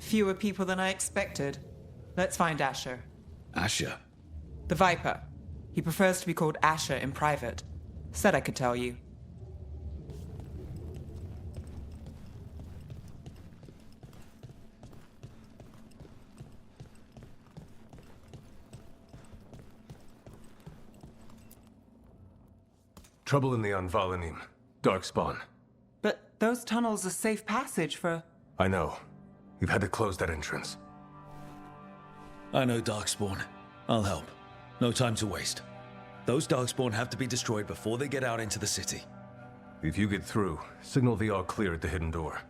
Fewer people than I expected. Let's find Asher. Asher? The Viper. He prefers to be called Asher in private. Said I could tell you. Trouble in the Anvalanim. Darkspawn. But those tunnels are safe passage for... I know. We've had to close that entrance. I know Darkspawn. I'll help. No time to waste. Those Darkspawn have to be destroyed before they get out into the city. If you get through, signal the all clear at the hidden door.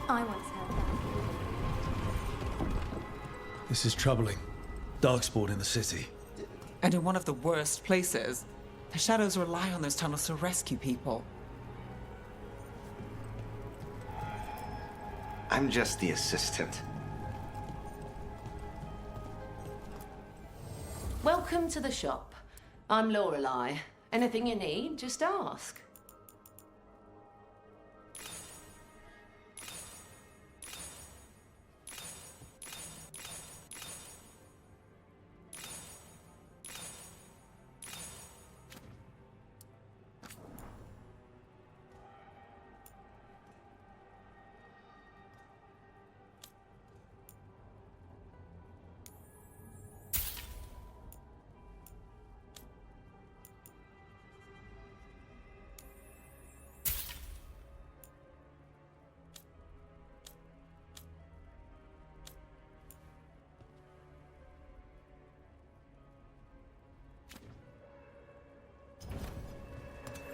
I once heard that. This is troubling. Darkspawn in the city. And in one of the worst places. The Shadows rely on those tunnels to rescue people. I'm just the assistant. Welcome to the shop. I'm Lorelei. Anything you need, just ask.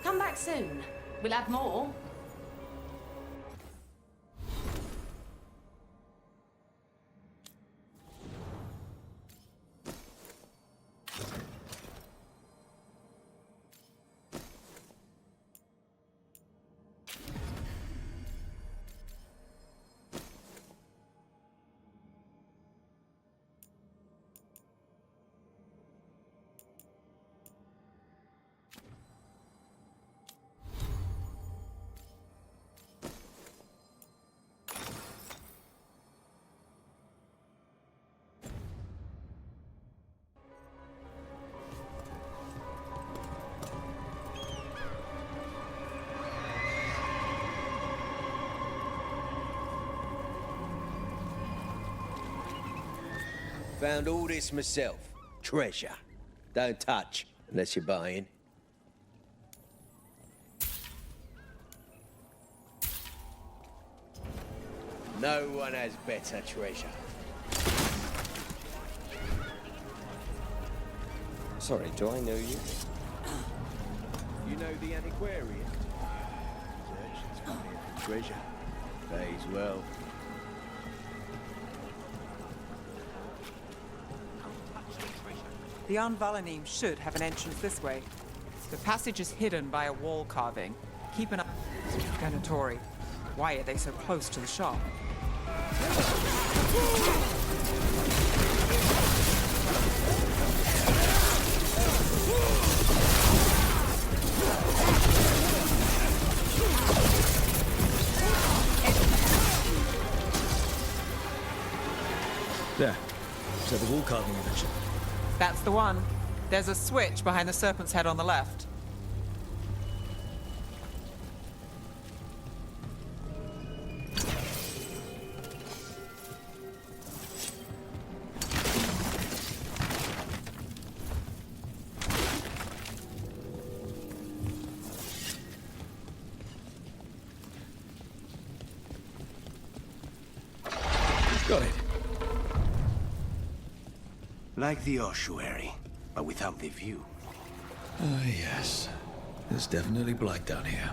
Come back soon. We'll have more. Found all this myself. Treasure. Don't touch unless you're buying. No one has better treasure. Sorry, do I know you? You know the antiquarian? Search for treasure. Pays well. The Anvalanim should have an entrance this way. The passage is hidden by a wall carving. Keep an eye on Ganatory. Why are they so close to the shop? There. So the wall carving you mentioned. That's the one. There's a switch behind the serpent's head on the left. Got it. Like the ossuary, but without the view. Ah, yes. There's definitely blood down here.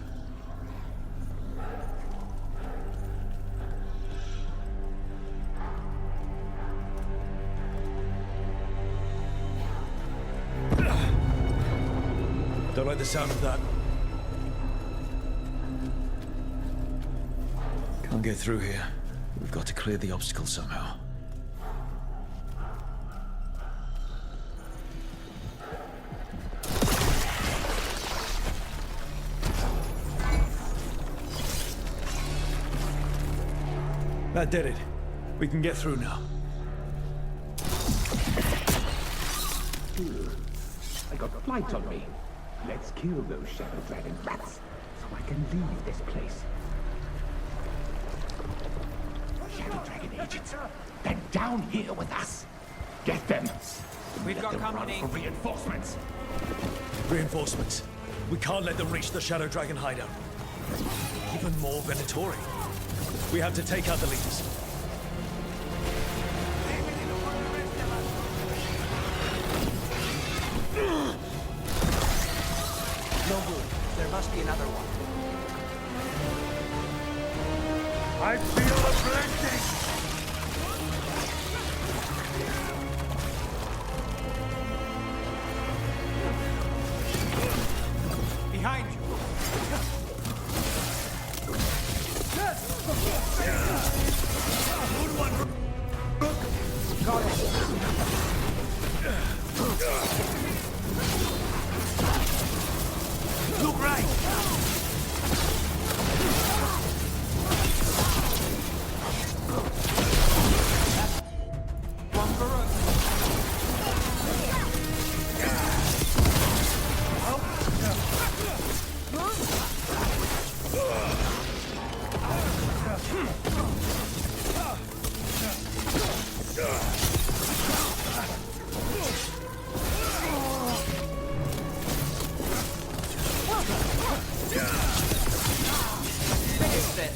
Don't like the sound of that. Can't get through here. We've got to clear the obstacle somehow. That did it. We can get through now. I got flight on me. Let's kill those Shadow Dragon rats, so I can leave this place. Shadow Dragon agents, they're down here with us. Get them. We've Let got them company. run for reinforcements. Reinforcements. We can't let them reach the Shadow Dragon hideout. Even more Venatori. We have to take out the leaders. No good. There must be another one. I feel a blessing. Behind you. Good one. Got it. Look right. One for Rook. Finish this.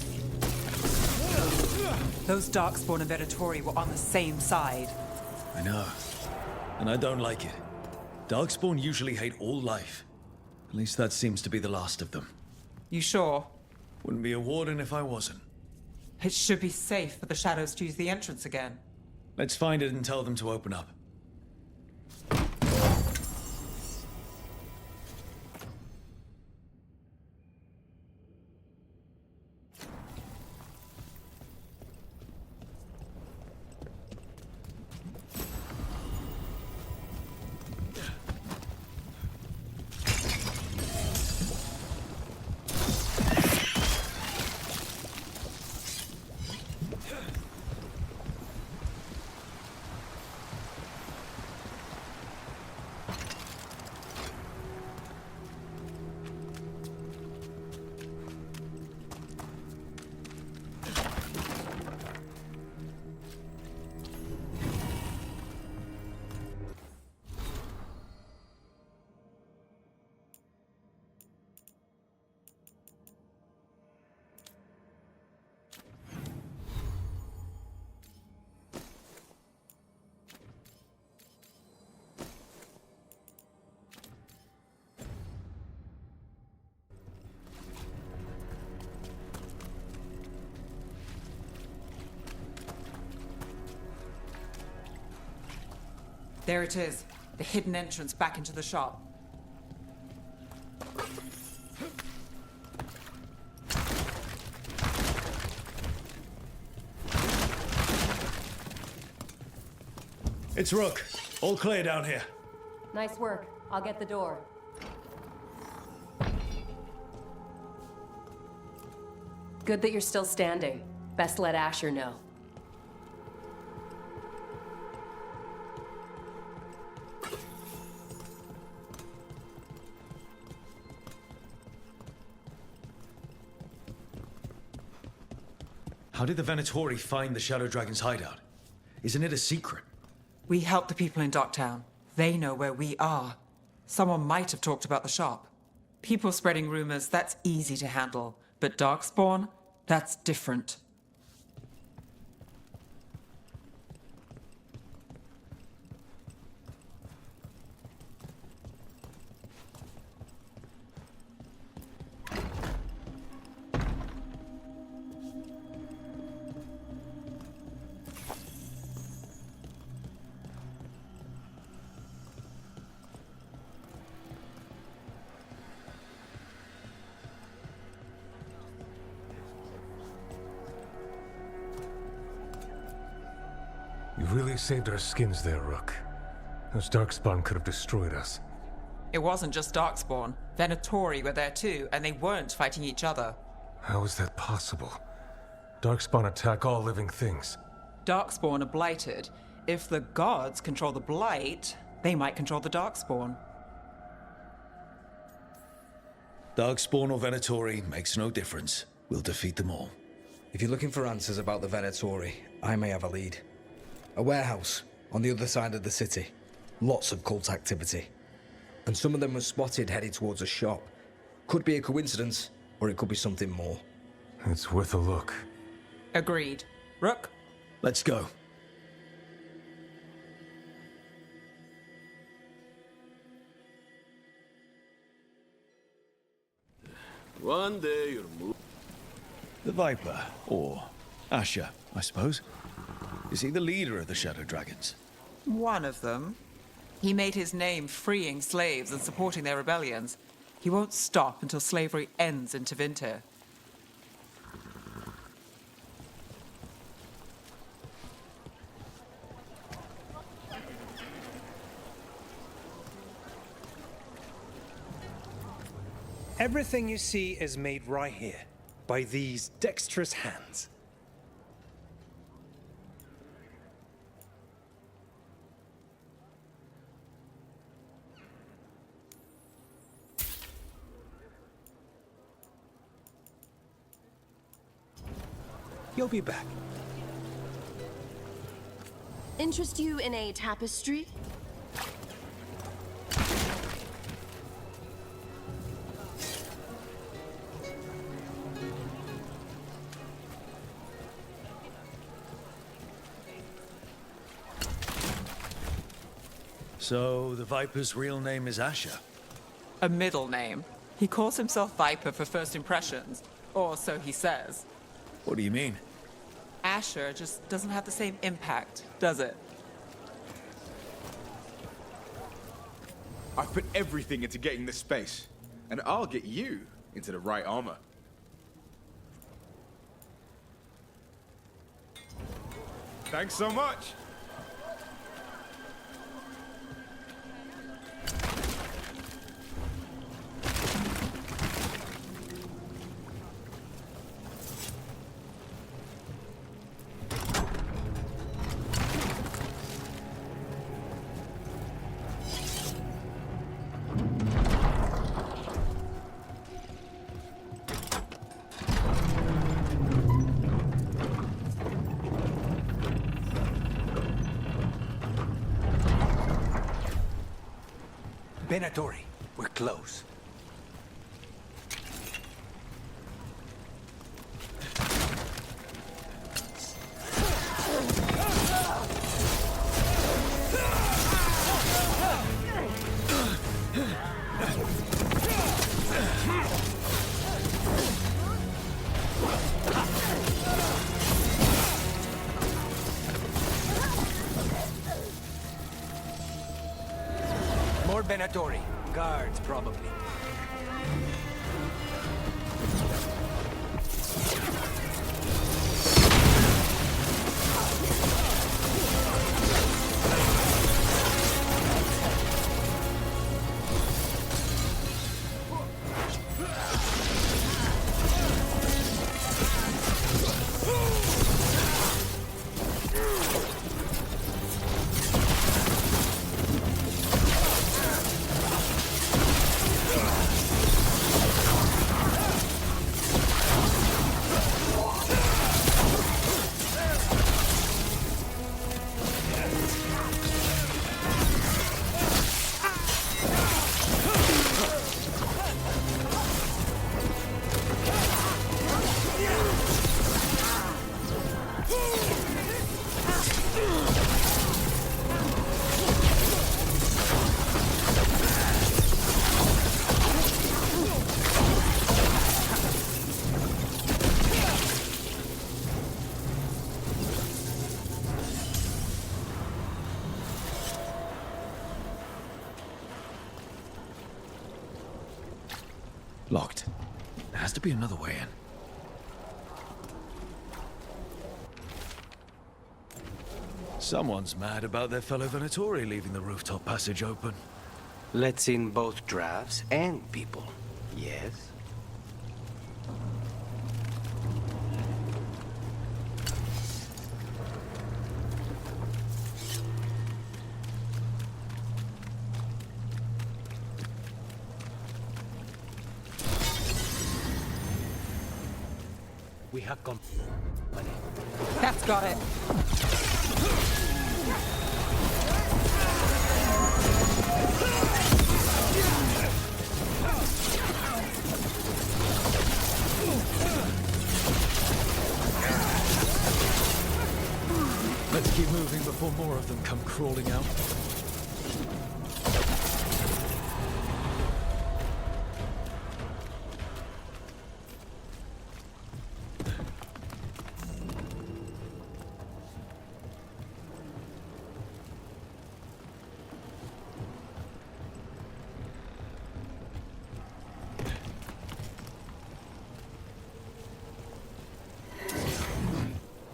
Those Darkspawn and Venatori were on the same side. I know. And I don't like it. Darkspawn usually hate all life. At least that seems to be the last of them. You sure? Wouldn't be a warden if I wasn't. It should be safe for the shadows to use the entrance again. Let's find it and tell them to open up. There it is. The hidden entrance back into the shop. It's Rook. All clear down here. Nice work. I'll get the door. Good that you're still standing. Best let Asher know. How did the Venatori find the Shadow Dragon's hideout? Isn't it a secret? We help the people in Docktown. They know where we are. Someone might have talked about the shop. People spreading rumors, that's easy to handle. But Darkspawn, that's different. You really saved our skins there, Rook. Those Darkspawn could have destroyed us. It wasn't just Darkspawn. Venatori were there too, and they weren't fighting each other. How is that possible? Darkspawn attack all living things. Darkspawn are blighted. If the gods control the blight, they might control the Darkspawn. Darkspawn or Venatori makes no difference. We'll defeat them all. If you're looking for answers about the Venatori, I may have a lead. A warehouse on the other side of the city. Lots of cult activity. And some of them were spotted headed towards a shop. Could be a coincidence, or it could be something more. It's worth a look. Agreed. Rook? Let's go. One day you'll move. The Viper, or Asher, I suppose. Is he the leader of the Shadow Dragons? One of them. He made his name freeing slaves and supporting their rebellions. He won't stop until slavery ends in Tevinter. Everything you see is made right here, by these dexterous hands. You'll be back. Interest you in a tapestry? So, the Viper's real name is Asher? A middle name. He calls himself Viper for first impressions, or so he says. What do you mean? Asher just doesn't have the same impact, does it? I've put everything into getting this space, and I'll get you into the right armor. Thanks so much. Venatori, we're close. More Venatori. Guards, probably. Locked. There has to be another way in. Someone's mad about their fellow Venatori leaving the rooftop passage open. Let's in both drafts and people. Yes? We have gone. That's got it. Let's keep moving before more of them come crawling out.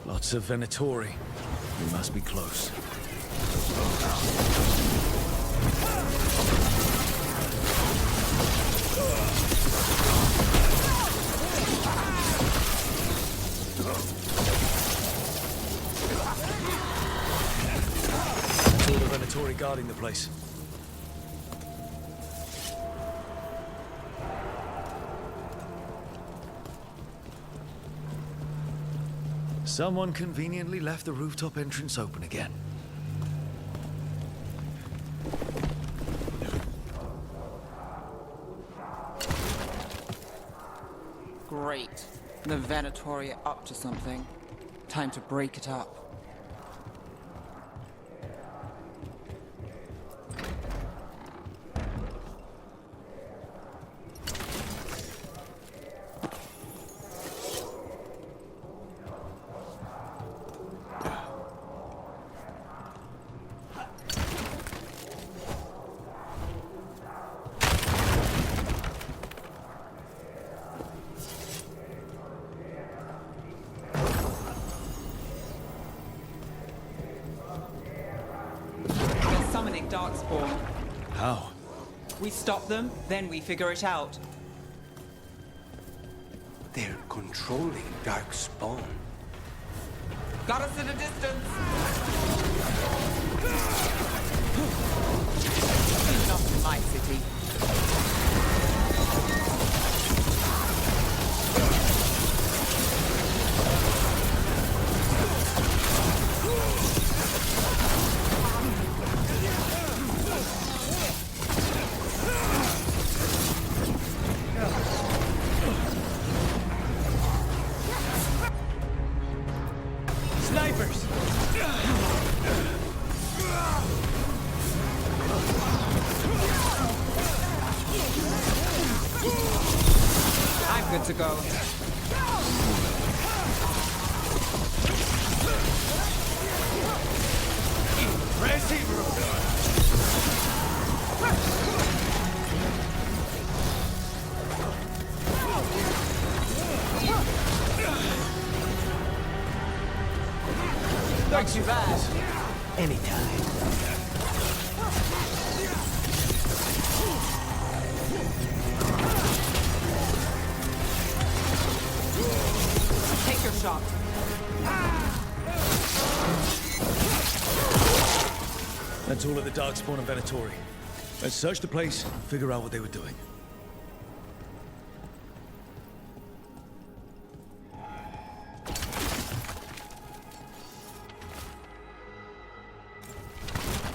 Lots of Venatori. We must be close. That's all the Venatori guarding the place. Someone conveniently left the rooftop entrance open again. Great. The Venatori are up to something. Time to break it up. Darkspawn. How? We stop them, then we figure it out. They're controlling Darkspawn. Got us at a distance. Not in my city. Good to go. Not too bad. Anytime. Take your shot. That's all of the Darkspawn and Venatori. Let's search the place and figure out what they were doing.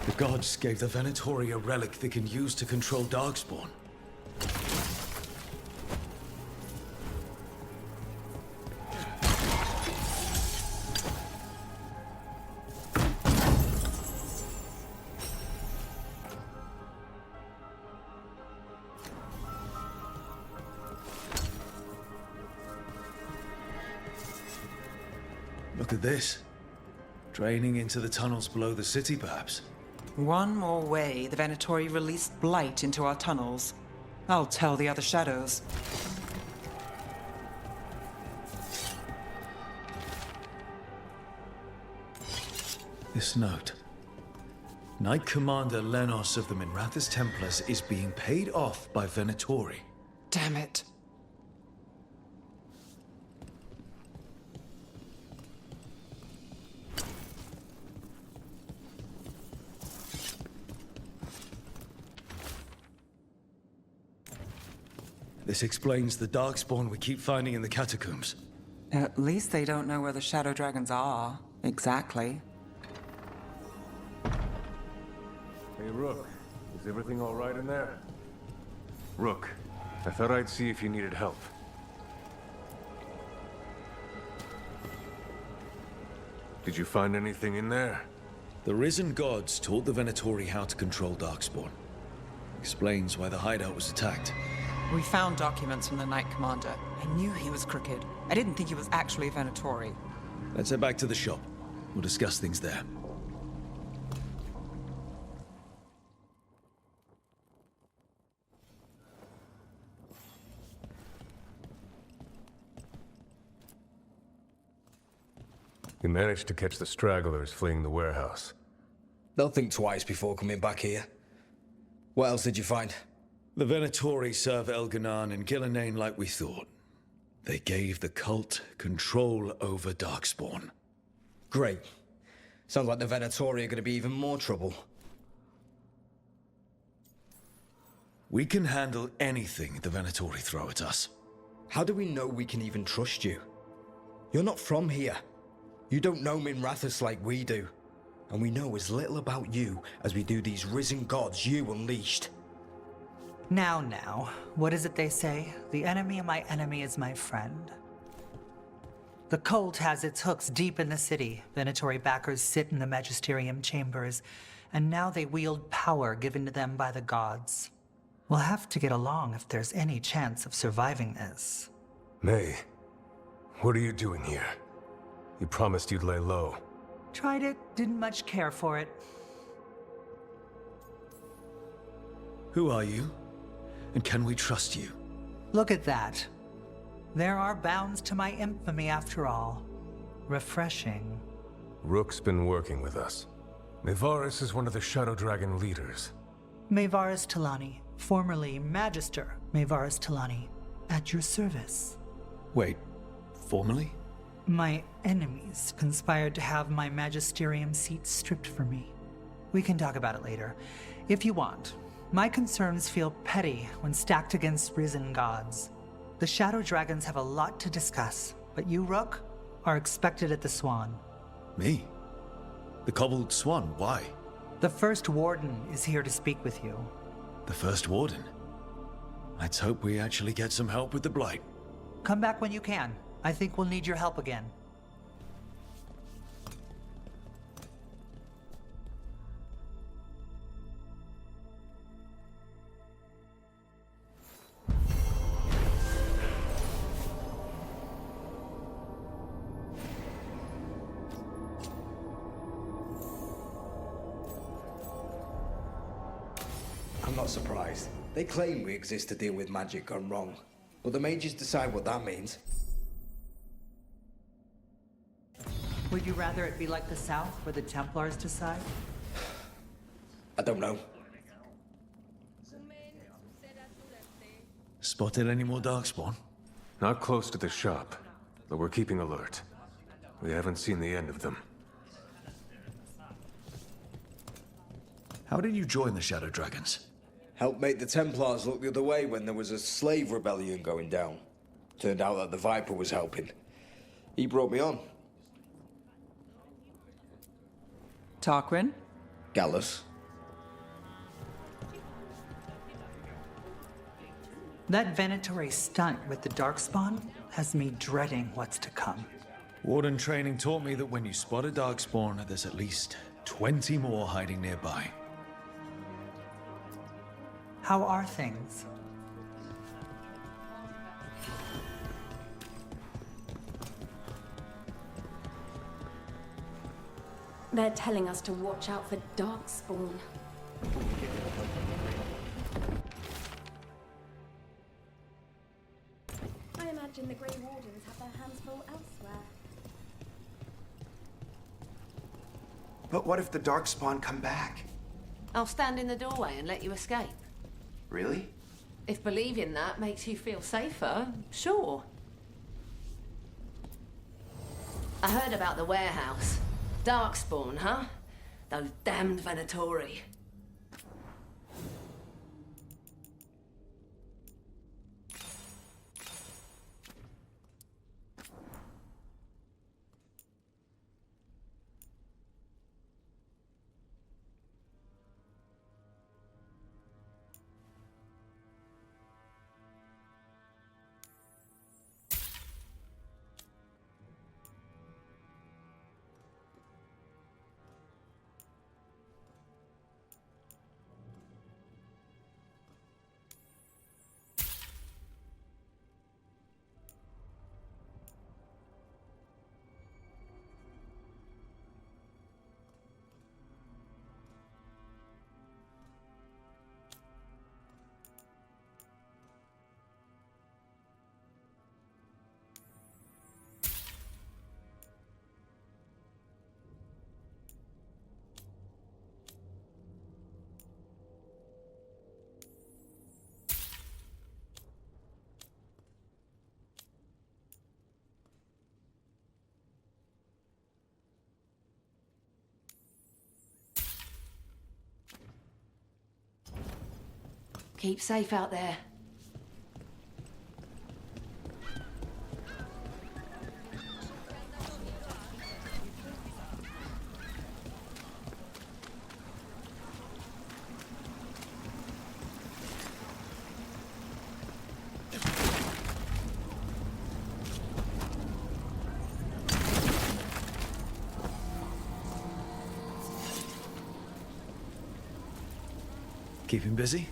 The gods gave the Venatori a relic they can use to control Darkspawn. Look at this. Draining into the tunnels below the city, perhaps. One more way the Venatori released blight into our tunnels. I'll tell the other shadows. This note. Knight Commander Lenos of the Minrathous Templars is being paid off by Venatori. Damn it. This explains the Darkspawn we keep finding in the catacombs. At least they don't know where the shadow dragons are. Exactly. Hey, Rook. Is everything all right in there? Rook, I thought I'd see if you needed help. Did you find anything in there? The risen gods taught the Venatori how to control Darkspawn. Explains why the hideout was attacked. We found documents from the Knight Commander. I knew he was crooked. I didn't think he was actually a Venatori. Let's head back to the shop. We'll discuss things there. You managed to catch the stragglers fleeing the warehouse. They'll think twice before coming back here. What else did you find? The Venatori serve Elganan and Gillenane like we thought. They gave the cult control over Darkspawn. Great. Sounds like the Venatori are going to be even more trouble. We can handle anything the Venatori throw at us. How do we know we can even trust you? You're not from here. You don't know Minrathous like we do. And we know as little about you as we do these risen gods you unleashed. Now, what is it they say? The enemy of my enemy is my friend. The cult has its hooks deep in the city. Venatori backers sit in the magisterium chambers, and now they wield power given to them by the gods. We'll have to get along if there's any chance of surviving this. May, what are you doing here? You promised you'd lay low. Tried it, didn't much care for it. Who are you? And can we trust you? Look at that. There are bounds to my infamy after all. Refreshing. Rook's been working with us. Nevaris is one of the Shadow Dragon leaders. Mevaris Talani, formerly Magister Mevaris Talani, at your service. Wait, formally? My enemies conspired to have my magisterium seat stripped from me. We can talk about it later, if you want. My concerns feel petty when stacked against risen gods. The Shadow Dragons have a lot to discuss, but you, Rook, are expected at the Swan. Me? The Cobbled Swan, why? The First Warden is here to speak with you. The First Warden? Let's hope we actually get some help with the Blight. Come back when you can. I think we'll need your help again. I'm not surprised. They claim we exist to deal with magic gone wrong. But the mages decide what that means. Would you rather it be like the South, where the Templars decide? I don't know. Spotted any more Darkspawn? Not close to the shop, but we're keeping alert. We haven't seen the end of them. How did you join the Shadow Dragons? Helped make the Templars look the other way when there was a slave rebellion going down. Turned out that the Viper was helping. He brought me on. Tarquin? Gallus. That Venatori stunt with the Darkspawn has me dreading what's to come. Warden training taught me that when you spot a Darkspawn, there's at least 20 more hiding nearby. How are things? They're telling us to watch out for Darkspawn. I imagine the Grey Wardens have their hands full elsewhere. But what if the Darkspawn come back? I'll stand in the doorway and let you escape. Really? If believing that makes you feel safer, sure. I heard about the warehouse. Darkspawn, huh? Those damned Venatori. Keep safe out there. Keeping busy?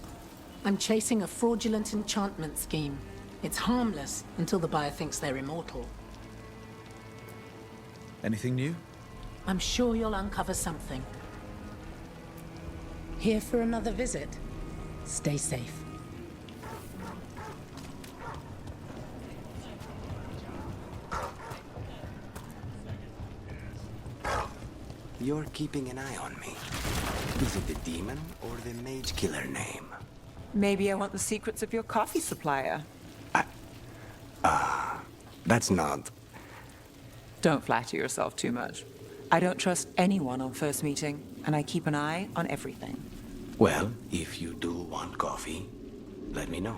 I'm chasing a fraudulent enchantment scheme. It's harmless until the buyer thinks they're immortal. Anything new? I'm sure you'll uncover something. Here for another visit. Stay safe. You're keeping an eye on me. Is it the demon or the mage killer name? Maybe I want the secrets of your coffee supplier. That's not... Don't flatter yourself too much. I don't trust anyone on first meeting, and I keep an eye on everything. Well, if you do want coffee, let me know.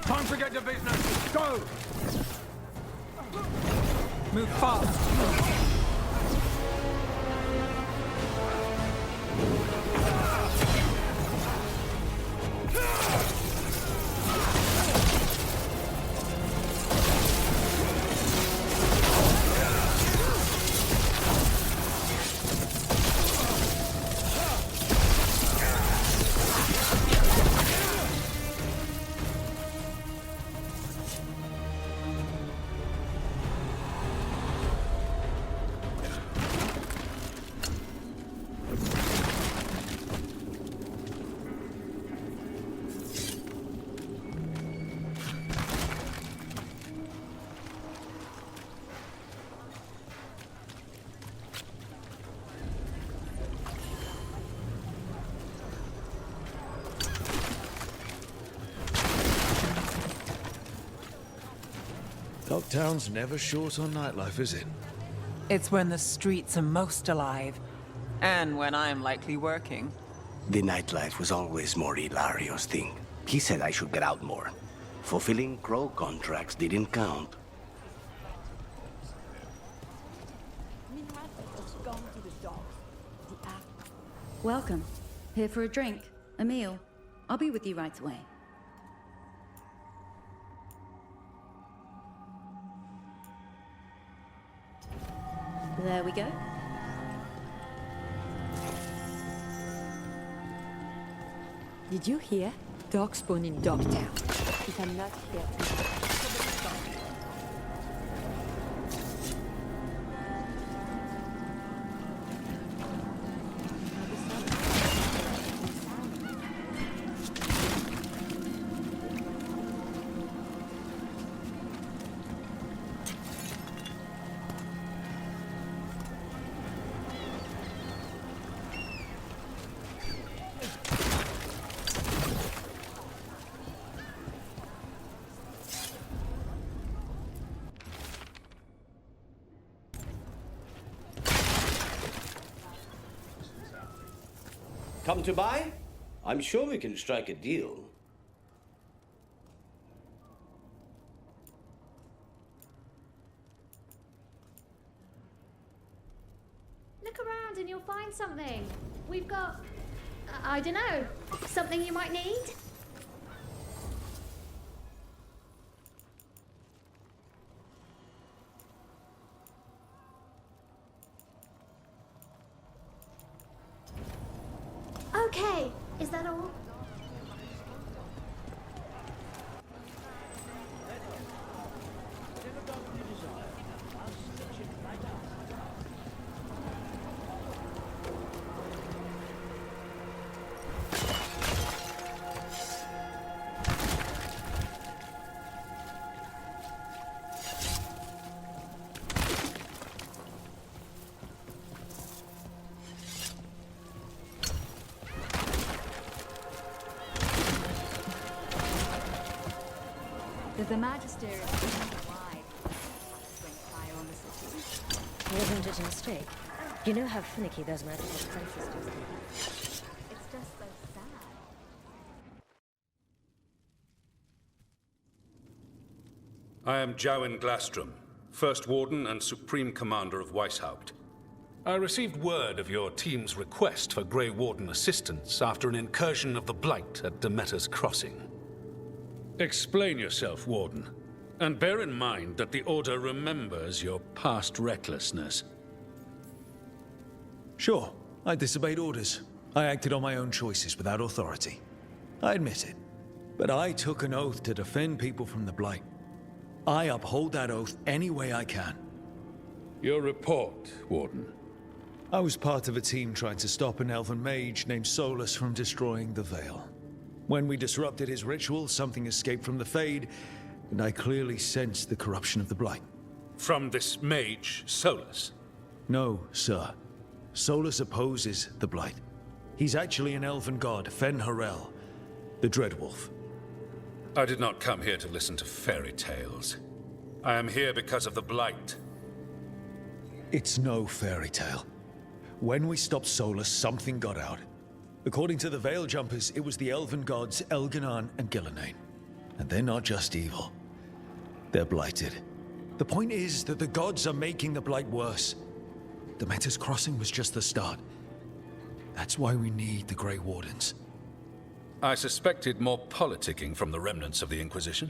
Time to get to business. Go! Move fast. Dogtown's never short on nightlife, is it? It's when the streets are most alive. And when I'm likely working. The nightlife was always more Hilario's thing. He said I should get out more. Fulfilling crow contracts didn't count. Welcome. Here for a drink, a meal. I'll be with you right away. There we go. Did you hear? Darkspawn in Dogtown. If I'm not here... Come to buy? I'm sure we can strike a deal. Look around and you'll find something. We've got... I don't know. Something you might need? Okay, is that all? The Magister is alive. Bring fire on the city. Wasn't it a mistake? You know how finicky those magical spell systems can be. It's just so sad. I am Jowen Glastrom, First Warden and Supreme Commander of Weishaupt. I received word of your team's request for Grey Warden assistance after an incursion of the Blight at Demeter's Crossing. Explain yourself, Warden, and bear in mind that the Order remembers your past recklessness. Sure, I disobeyed orders. I acted on my own choices without authority. I admit it. But I took an oath to defend people from the Blight. I uphold that oath any way I can. Your report, Warden. I was part of a team trying to stop an elven mage named Solus from destroying the Veil. When we disrupted his ritual, something escaped from the Fade, and I clearly sensed the corruption of the Blight. From this mage, Solus? No, sir. Solus opposes the Blight. He's actually an elven god, Fen Harel, the Dreadwolf. I did not come here to listen to fairy tales. I am here because of the Blight. It's no fairy tale. When we stopped Solus, something got out. According to the Veil Jumpers, it was the elven gods Elganon and Gillenane. And they're not just evil. They're blighted. The point is that the gods are making the Blight worse. Demeter's Crossing was just the start. That's why we need the Grey Wardens. I suspected more politicking from the remnants of the Inquisition.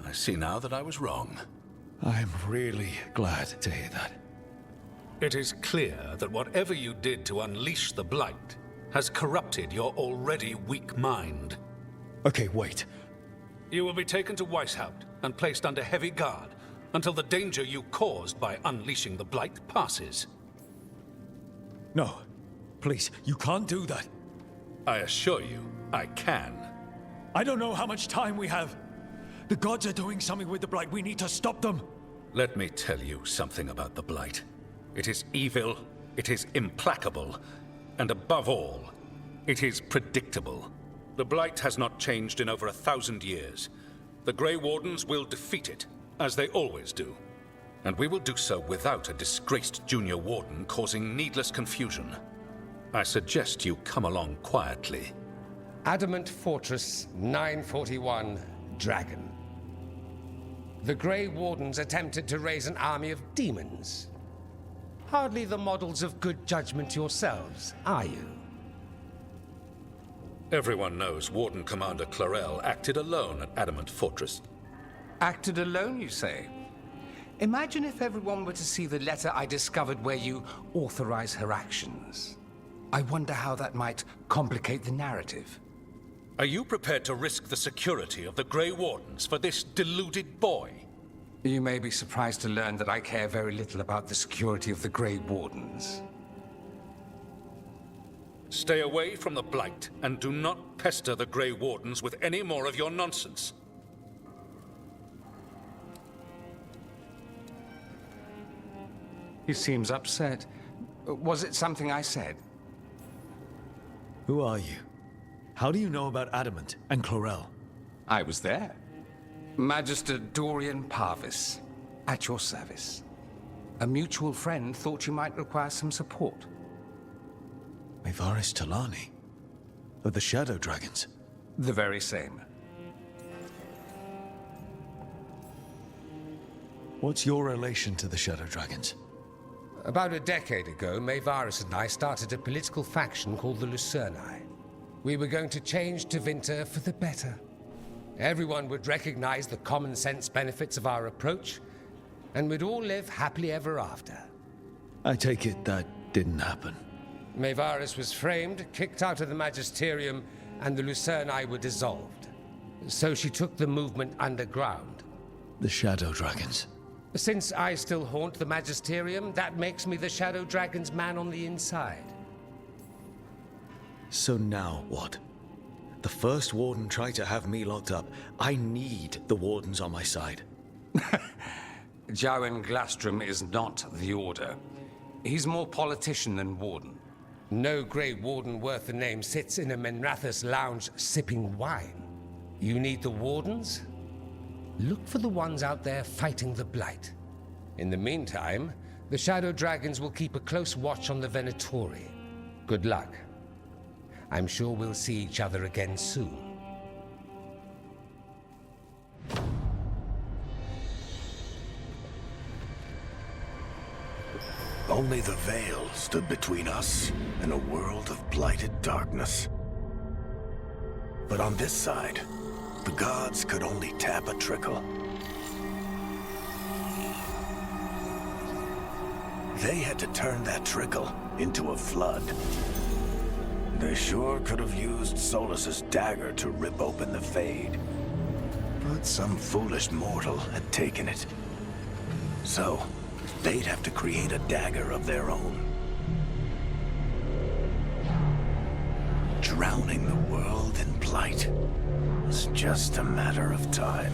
I see now that I was wrong. I'm really glad to hear that. It is clear that whatever you did to unleash the Blight has corrupted your already weak mind. Okay, wait. You will be taken to Weishaupt and placed under heavy guard until the danger you caused by unleashing the Blight passes. No. Please, you can't do that. I assure you, I can. I don't know how much time we have. The gods are doing something with the Blight. We need to stop them. Let me tell you something about the Blight. It is evil, it is implacable, and above all, it is predictable. The Blight has not changed in over 1,000 years. The Grey Wardens will defeat it, as they always do. And we will do so without a disgraced junior warden causing needless confusion. I suggest you come along quietly. Adamant Fortress 941, Dragon. The Grey Wardens attempted to raise an army of demons. Hardly the models of good judgment yourselves, are you? Everyone knows Warden Commander Clarel acted alone at Adamant Fortress. Acted alone, you say? Imagine if everyone were to see the letter I discovered where you authorize her actions. I wonder how that might complicate the narrative. Are you prepared to risk the security of the Grey Wardens for this deluded boy? You may be surprised to learn that I care very little about the security of the Grey Wardens. Stay away from the Blight, and do not pester the Grey Wardens with any more of your nonsense. He seems upset. Was it something I said? Who are you? How do you know about Adamant and Clarel? I was there. Magister Dorian Parvis, at your service. A mutual friend thought you might require some support. Mevaris Talani? Of the Shadow Dragons? The very same. What's your relation to the Shadow Dragons? About a decade ago, Mevaris and I started a political faction called the Lucerni. We were going to change Tevinter for the better. Everyone would recognize the common sense benefits of our approach, and we'd all live happily ever after. I take it that didn't happen. Mevaris was framed, kicked out of the Magisterium, and the Lucerni were dissolved. So she took the movement underground. The Shadow Dragons. Since I still haunt the Magisterium, that makes me the Shadow Dragon's man on the inside. So now what? The first Warden tried to have me locked up. I need the Wardens on my side. Jowen Glastrom is not the Order. He's more politician than Warden. No Grey Warden worth the name sits in a Minrathous lounge sipping wine. You need the Wardens? Look for the ones out there fighting the Blight. In the meantime, the Shadow Dragons will keep a close watch on the Venatori. Good luck. I'm sure we'll see each other again soon. Only the Veil stood between us and a world of blighted darkness. But on this side, the gods could only tap a trickle. They had to turn that trickle into a flood. They sure could have used Solus's dagger to rip open the Fade. But some foolish mortal had taken it. So, they'd have to create a dagger of their own. Drowning the world in blight was just a matter of time.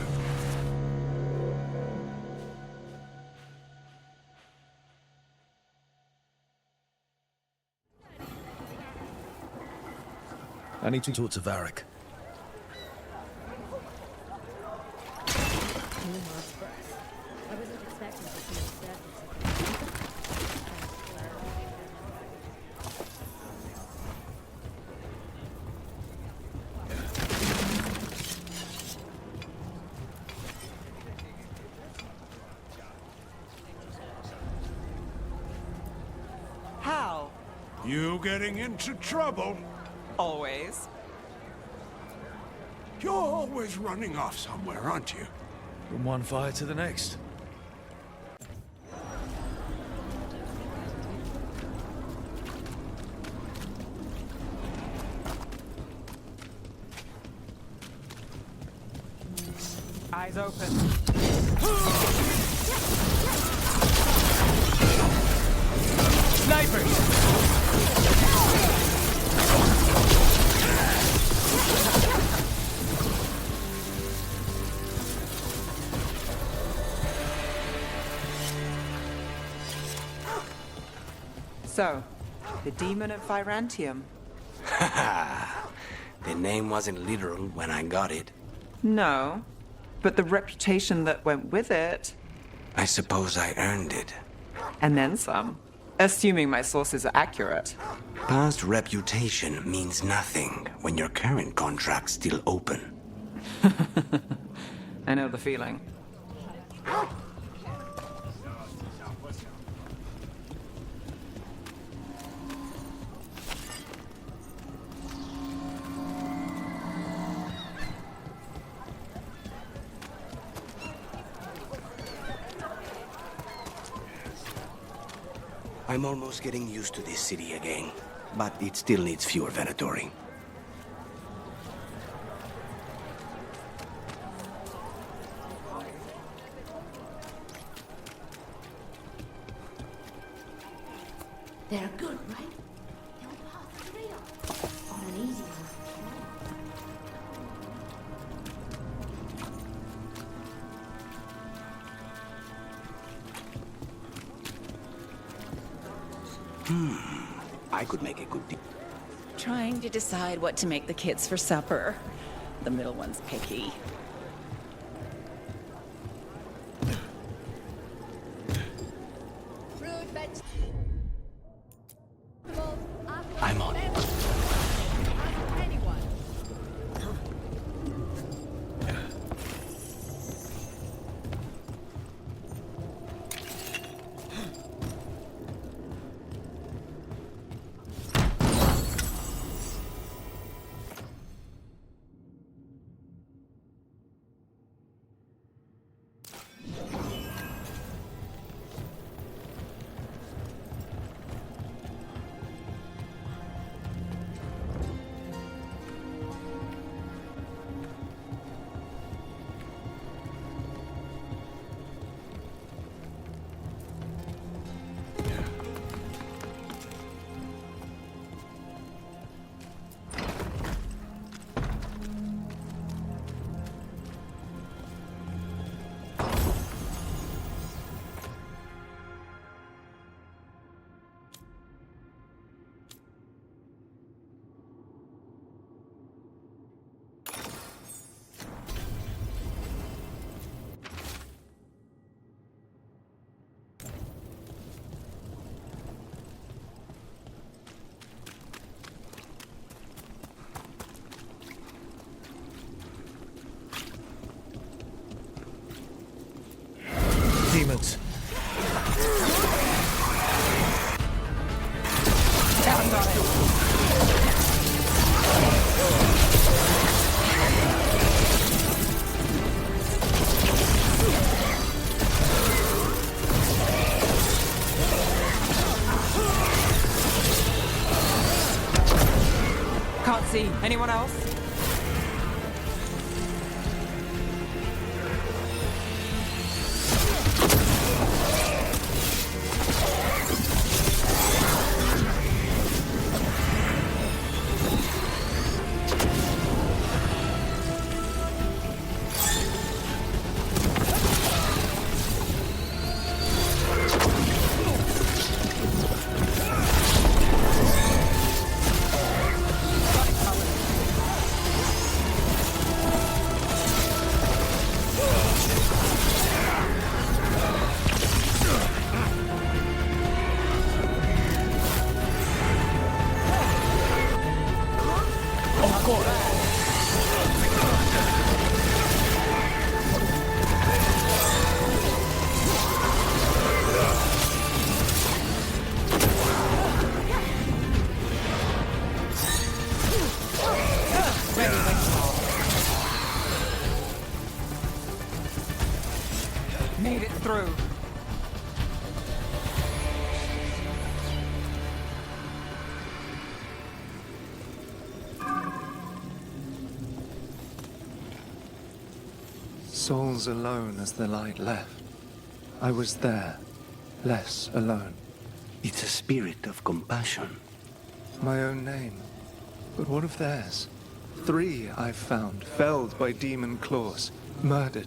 I need to talk to Varric. I wasn't expecting to see a How? You getting into trouble? Always. You're always running off somewhere, aren't you? From one fire to the next. Eyes open. Snipers! So, the demon of Virantium. Haha. The name wasn't literal when I got it. No, but the reputation that went with it. I suppose I earned it. And then some. Assuming my sources are accurate. Past reputation means nothing when your current contract's still open. I know the feeling. I'm almost getting used to this city again, but it still needs fewer Venatori. They're good, right? They'll pass 3 off on an easy one. I could make a good deal. Trying to decide what to make the kids for supper. The middle one's picky. I'm on it. Demons. Down on it. Can't see. Anyone else? Made it through. Souls alone as the light left. I was there, less alone. It's a spirit of compassion. My own name. But what of theirs? 3 I've found, felled by demon claws, murdered.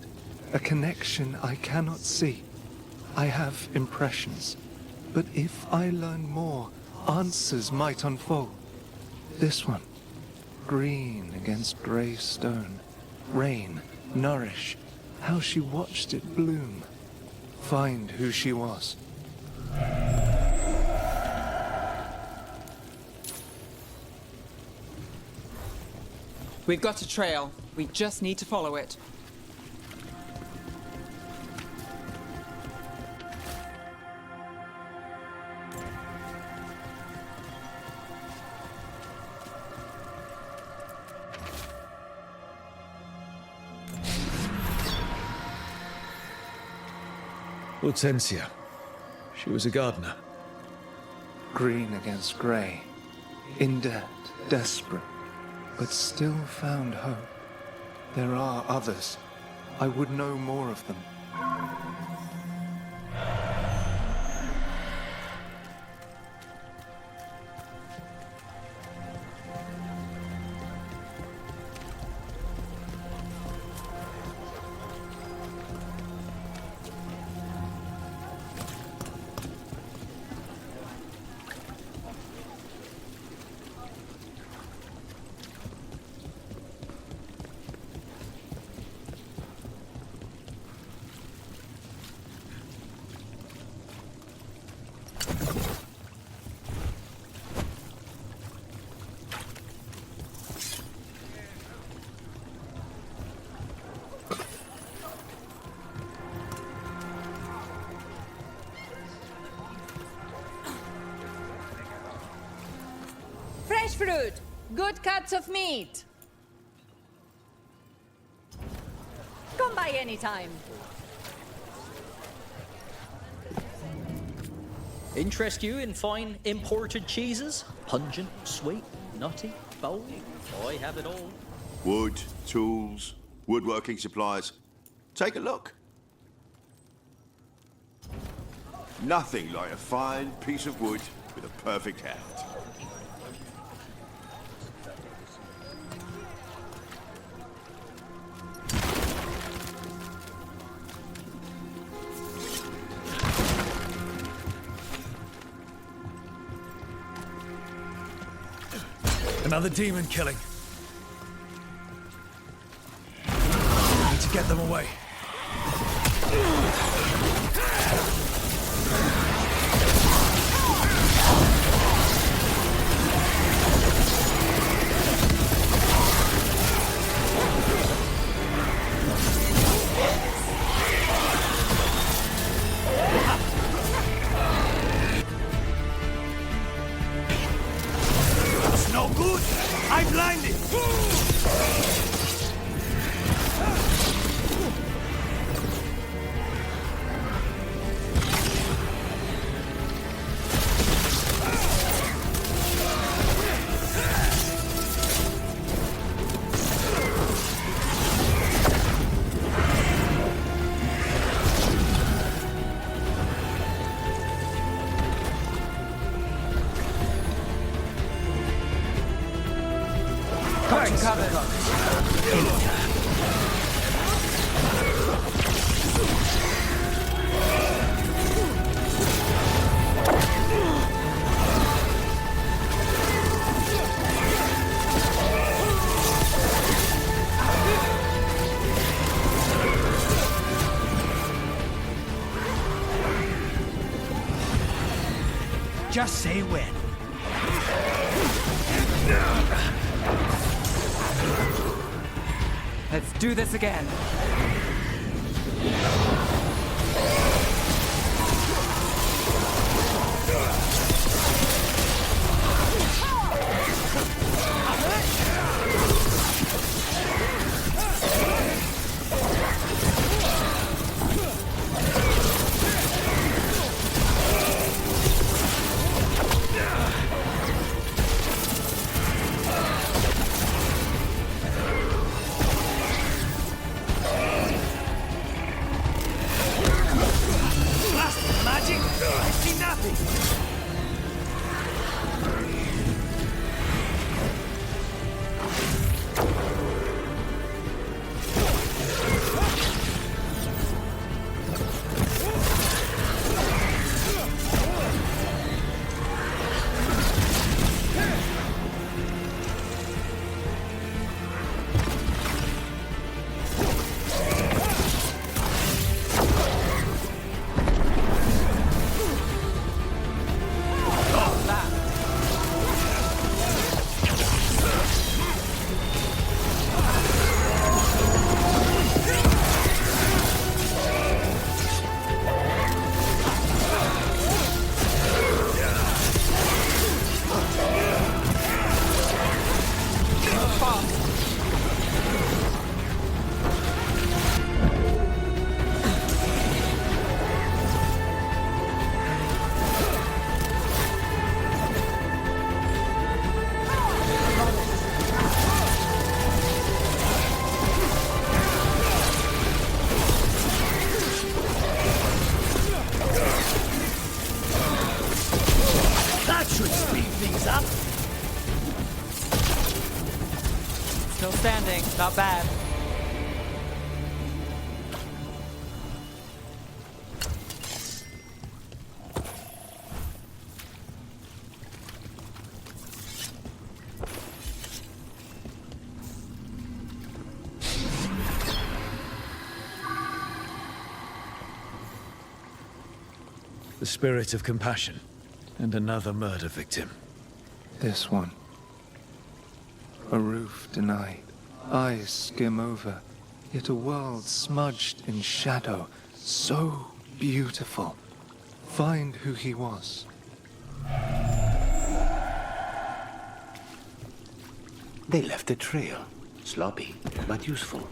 A connection I cannot see. I have impressions. But if I learn more, answers might unfold. This one. Green against grey stone. Rain, nourish, How she watched it bloom. Find who she was. We've got a trail. We just need to follow it. Hortensia. She was a gardener. Green against grey. In debt, desperate, but still found hope. There are others. I would know more of them. Fresh fruit, good cuts of meat. Come by anytime. Interest you in fine imported cheeses? Pungent, sweet, nutty, bold? I have it all. Wood, tools, woodworking supplies. Take a look. Nothing like a fine piece of wood with a perfect hand. Another demon killing. Need to get them away. No good! I'm blinded! Just say when. Let's do this again. Magic! I see nothing! Not bad. The spirit of compassion, and another murder victim. This one. A roof denied. Eyes skim over. Yet a world smudged in shadow. So beautiful. Find who he was. They left a trail. Sloppy, but useful.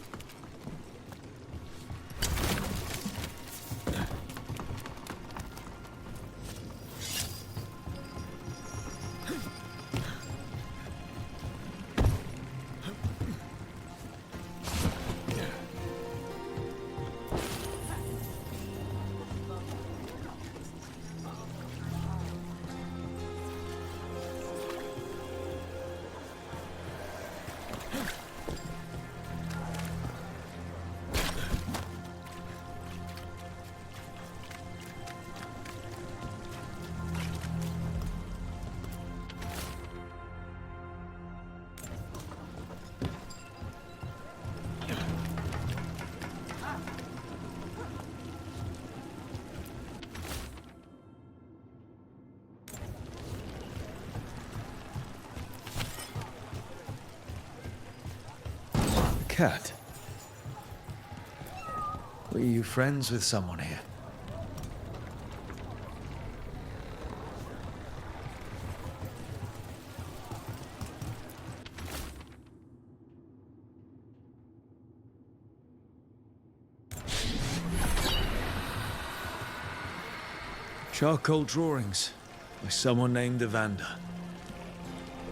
Cat. Were you friends with someone here? Charcoal drawings by someone named Evander.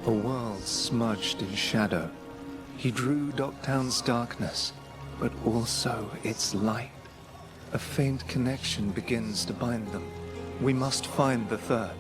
A world smudged in shadow. He drew Docktown's darkness, but also its light. A faint connection begins to bind them. We must find the third.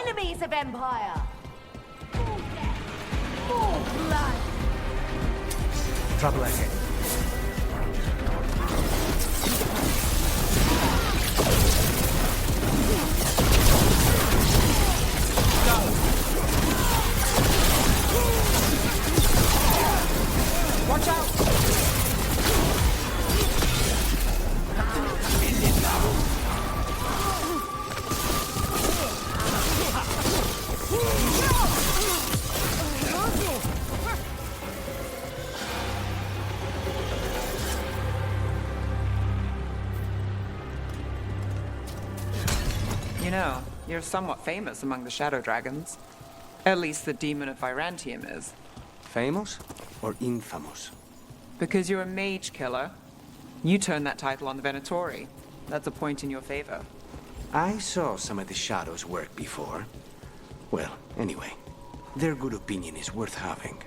Enemies of Empire! Full death! Full blood! Trouble ahead. Watch out! You know, you're somewhat famous among the Shadow Dragons. At least the Demon of Virantium is. Famous or infamous? Because you're a mage killer. You turned that title on the Venatori. That's a point in your favor. I saw some of the Shadows work before. Well, anyway, their good opinion is worth having.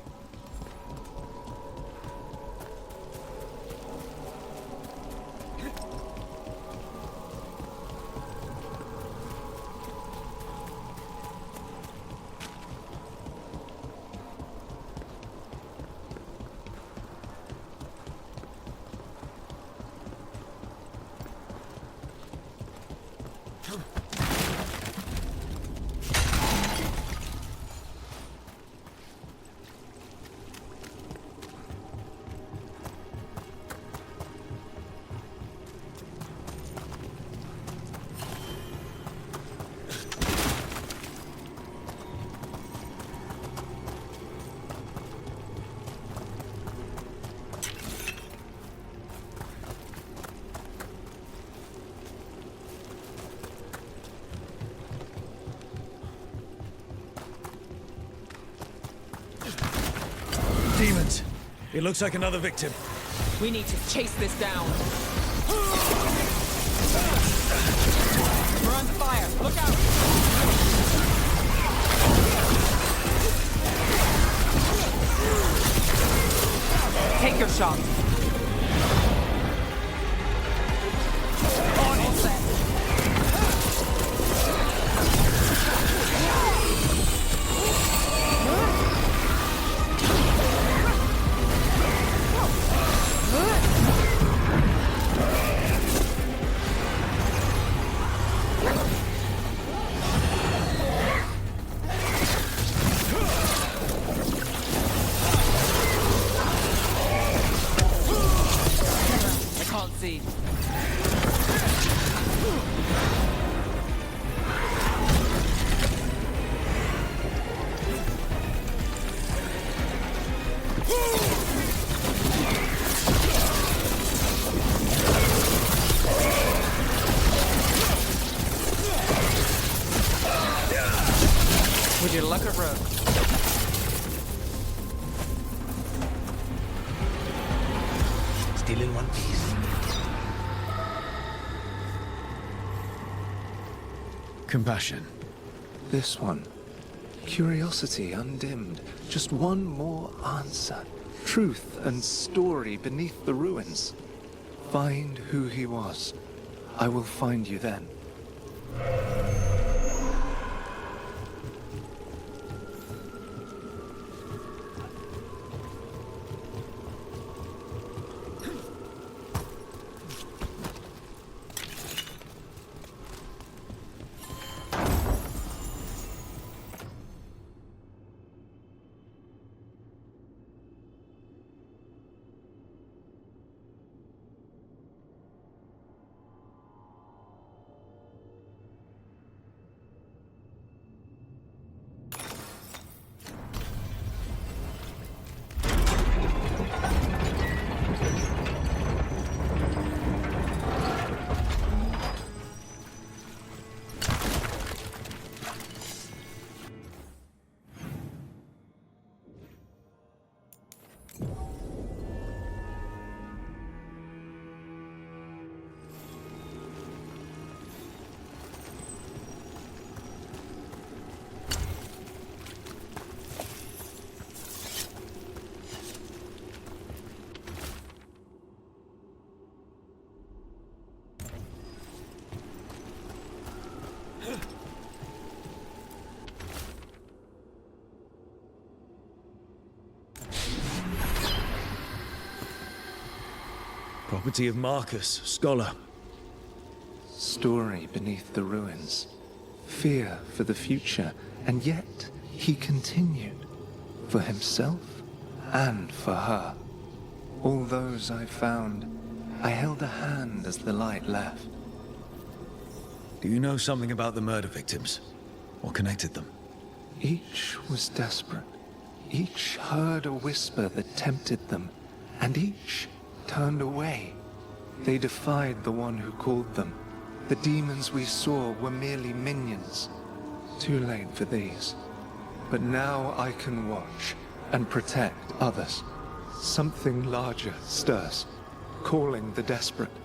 demons. It looks like another victim. We need to chase this down. We're under fire. Look out! Take your shot. All set. See. Would you luck at Rook? Still in one piece. Compassion. This one. Curiosity undimmed. Just one more answer. Truth and story beneath the ruins. Find who he was. I will find you then. Property of Marcus, scholar. Story beneath the ruins. Fear for the future, and yet he continued. For himself and for her. All those I found, I held a hand as the light left. Do you know something about the murder victims? What connected them? Each was desperate. Each heard a whisper that tempted them, and each turned away. They defied the one who called them. The demons we saw were merely minions. Too late for these. But now I can watch and protect others. Something larger stirs, calling the desperate.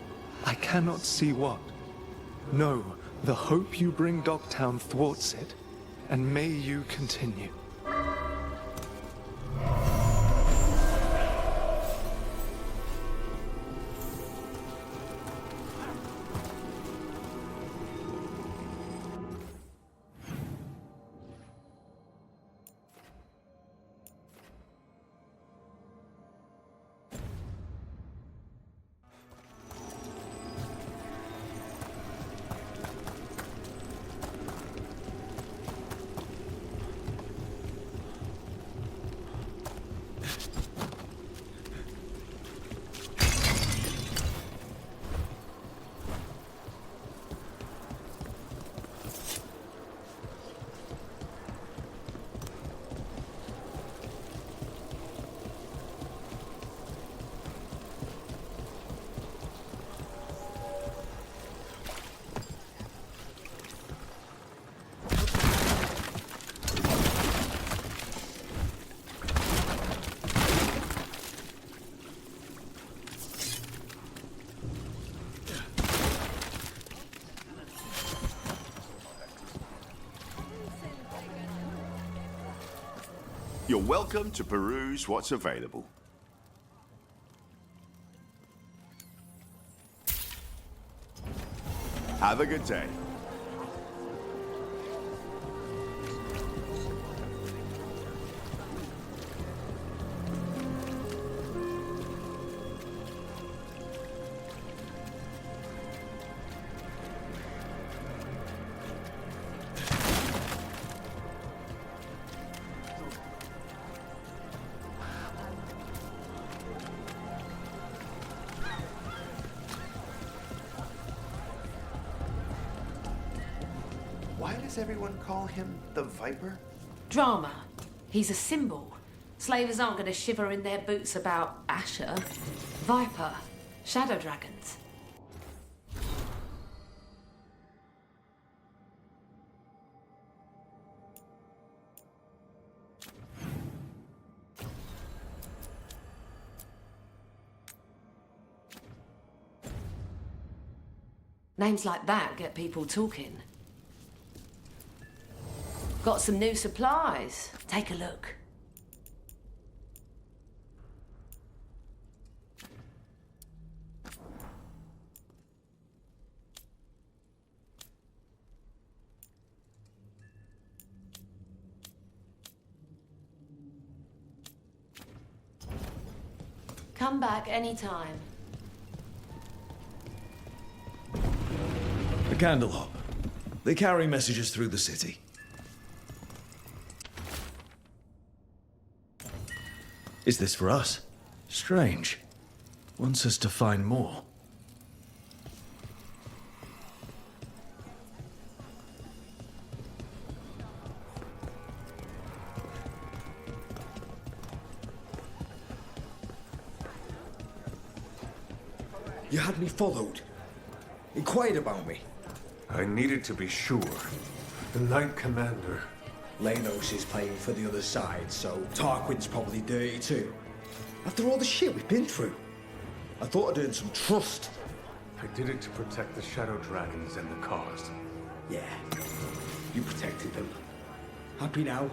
I cannot see what. No, the hope you bring Dogtown thwarts it, and may you continue. You're welcome to peruse what's available. Have a good day. Why does everyone call him the Viper? Drama. He's a symbol. Slavers aren't going to shiver in their boots about Asher. Viper. Shadow dragons. Names like that get people talking. Got some new supplies. Take a look. Come back anytime. The candle hop. They carry messages through the city. Is this for us? Strange. Wants us to find more. You had me followed. Inquired about me. I needed to be sure. The Knight Commander. Lighthouse is playing for the other side, so Tarquin's probably dirty too. After all the shit we've been through, I thought I'd earned some trust. I did it to protect the Shadow Dragons and the cause. Yeah, you protected them. Happy now?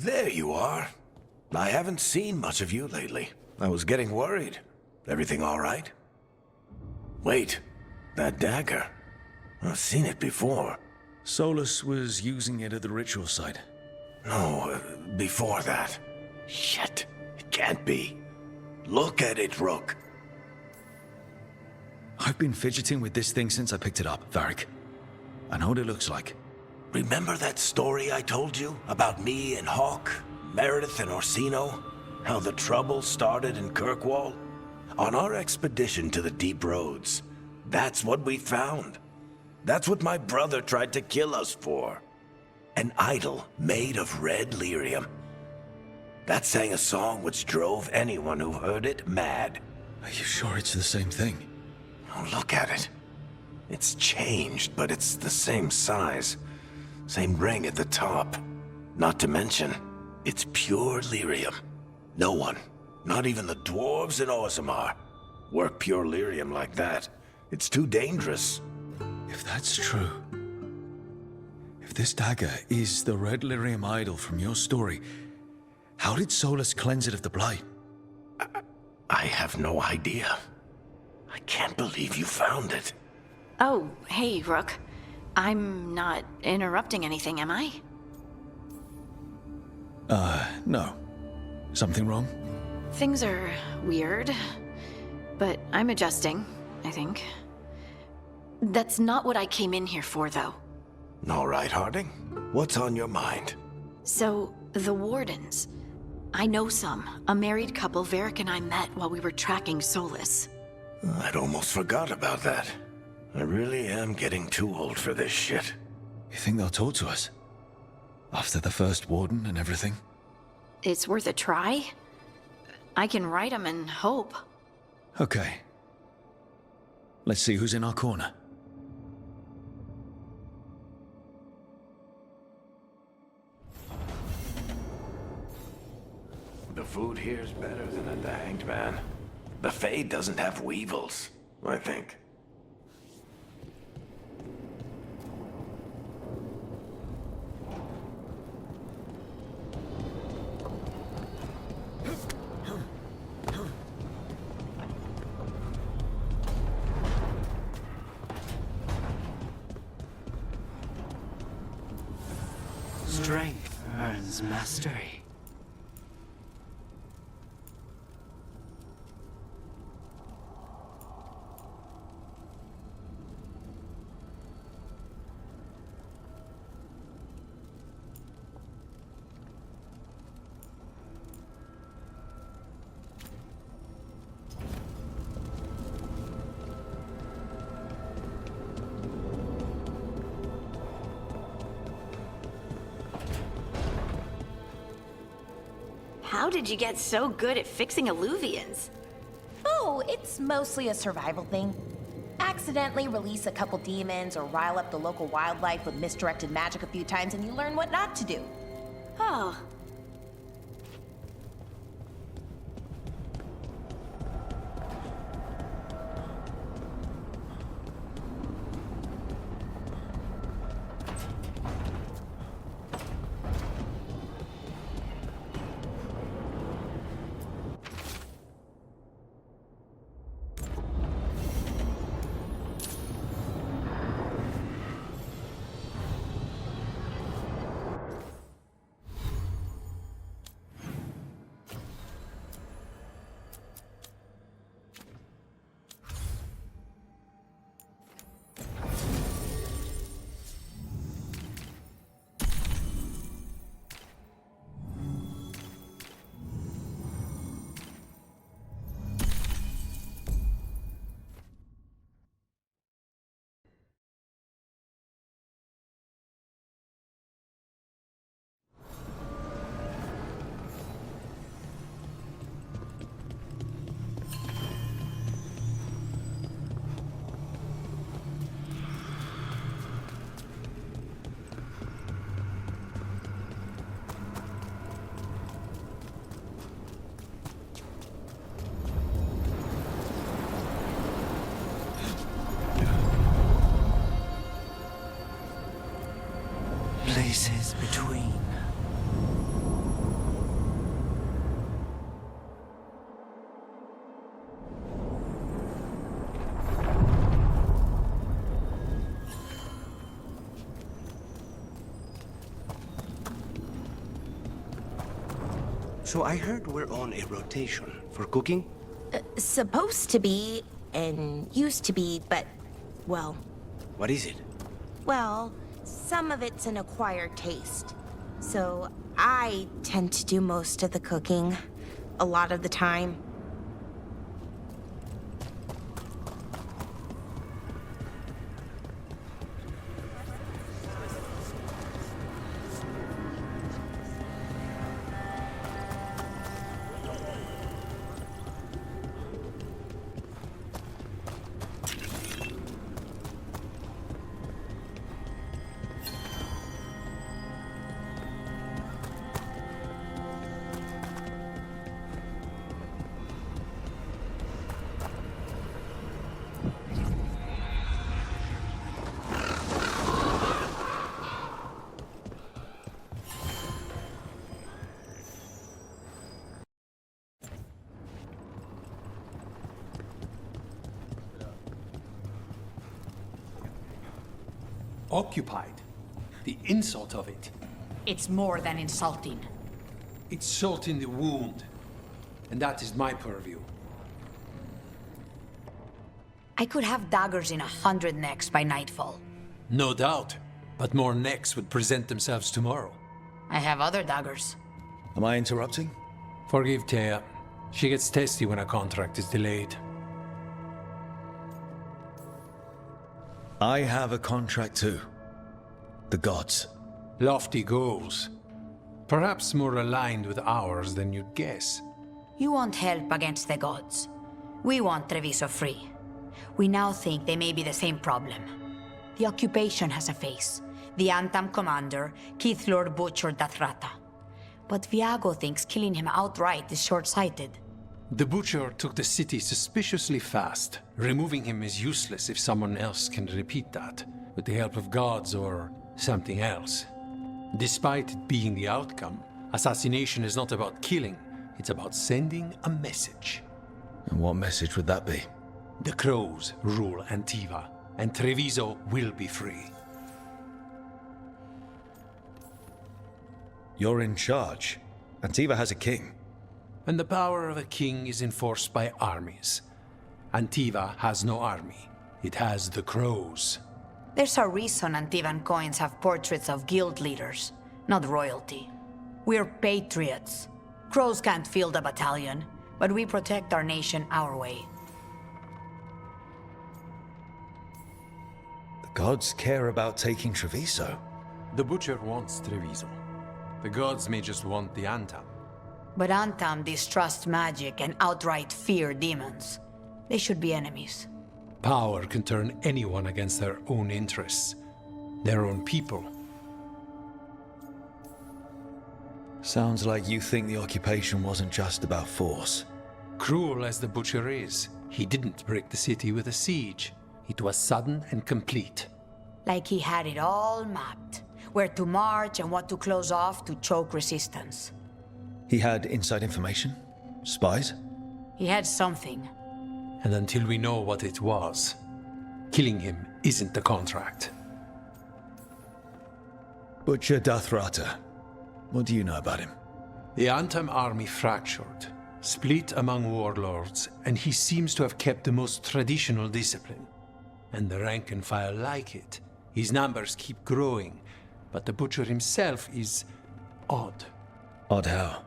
There you are. I haven't seen much of you lately. I was getting worried. Everything all right? Wait, that dagger. I've seen it before. Solus was using it at the ritual site. No, before that. Shit, it can't be. Look at it, Rook. I've been fidgeting with this thing since I picked it up, Varric. I know what it looks like. Remember that story I told you about me and Hawk, Meredith and Orsino? How the trouble started in Kirkwall? On our expedition to the Deep Roads, that's what we found. That's what my brother tried to kill us for. An idol made of red lyrium. That sang a song which drove anyone who heard it mad. Are you sure it's the same thing? Oh, look at it. It's changed, but it's the same size. Same ring at the top. Not to mention, it's pure lyrium. No one, not even the dwarves in Orzammar, work pure lyrium like that. It's too dangerous. If that's true, if this dagger is the red lyrium idol from your story, how did Solus cleanse it of the blight? I have no idea. I I can't believe you found it. Oh, hey, Rook. I'm not interrupting anything, am I? No. Something wrong? Things are weird, but I'm adjusting, I think. That's not what I came in here for, though. All right, Harding. What's on your mind? So, the Wardens. I know some. A married couple Varric and I met while we were tracking Solus. I'd almost forgot about that. I really am getting too old for this shit. You think they'll talk to us? After the first warden and everything? It's worth a try. I can write them and hope. Okay. Let's see who's in our corner. The food here's better than at the Hanged Man. The Fade doesn't have weevils, I think. Strength earns mastery. How did you get so good at fixing illuvians? Oh, it's mostly a survival thing. Accidentally release a couple demons or rile up the local wildlife with misdirected magic a few times and you learn what not to do. Oh. Places between. So I heard we're on a rotation for cooking? Supposed to be, and used to be, but, well... What is it? Well, some of it's an acquired taste. So I tend to do most of the cooking, a lot of the time. Occupied. The insult of it. It's more than insulting. It's salt in the wound. And that is my purview. I could have daggers in 100 necks by nightfall. No doubt. But more necks would present themselves tomorrow. I have other daggers. Am I interrupting? Forgive Thea. She gets testy when a contract is delayed. I have a contract too. The gods. Lofty goals. Perhaps more aligned with ours than you'd guess. You want help against the gods. We want Treviso free. We now think they may be the same problem. The occupation has a face. The Antam commander, Keith Lord Butcher Dathrata. But Viago thinks killing him outright is short-sighted. The Butcher took the city suspiciously fast. Removing him is useless if someone else can repeat that, with the help of gods or something else. Despite it being the outcome, assassination is not about killing, it's about sending a message. And what message would that be? The crows rule Antiva, and Treviso will be free. You're in charge. Antiva has a king. And the power of a king is enforced by armies. Antiva has no army. It has the crows. There's a reason Antivan coins have portraits of guild leaders, not royalty. We're patriots. Crows can't field a battalion, but we protect our nation our way. The gods care about taking Treviso. The Butcher wants Treviso. The gods may just want the Antam. But Antam distrust magic and outright fear demons. They should be enemies. Power can turn anyone against their own interests, their own people. Sounds like you think the occupation wasn't just about force. Cruel as the Butcher is, he didn't break the city with a siege. It was sudden and complete. Like he had it all mapped. Where to march and what to close off to choke resistance. He had inside information? Spies? He had something. And until we know what it was, killing him isn't the contract. Butcher Dathrata. What do you know about him? The Antam army fractured, split among warlords, and he seems to have kept the most traditional discipline. And the rank and file like it. His numbers keep growing, but the Butcher himself is odd. Odd how?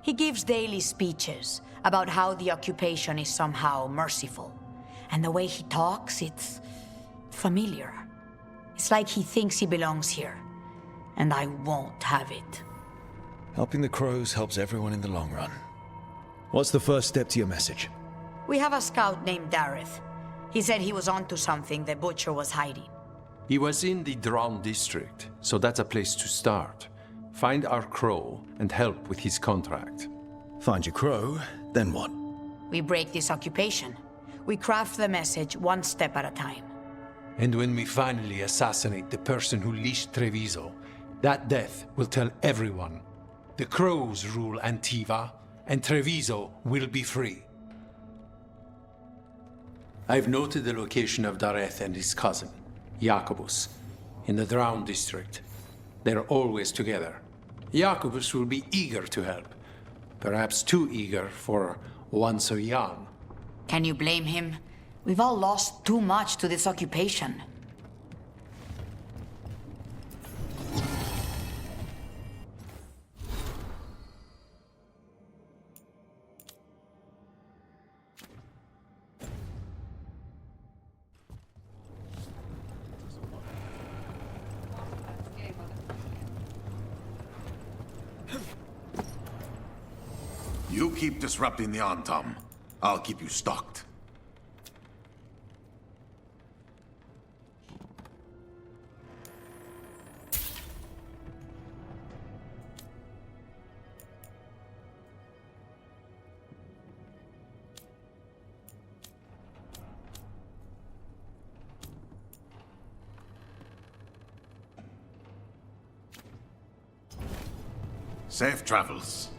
He gives daily speeches about how the occupation is somehow merciful. And the way he talks, it's familiar. It's like he thinks he belongs here. And I won't have it. Helping the crows helps everyone in the long run. What's the first step to your message? We have a scout named Dareth. He said he was onto something the Butcher was hiding. He was in the Drown district, so that's a place to start. Find our crow and help with his contract. Find your crow, then what? We break this occupation. We craft the message one step at a time. And when we finally assassinate the person who leashed Treviso, that death will tell everyone. The crows rule Antiva, and Treviso will be free. I've noted the location of Dareth and his cousin, Jacobus, in the Drown district. They're always together. Jacobus will be eager to help. Perhaps too eager for one so young. Can you blame him? We've all lost too much to this occupation. You keep disrupting the Antam. I'll keep you stocked. Safe travels.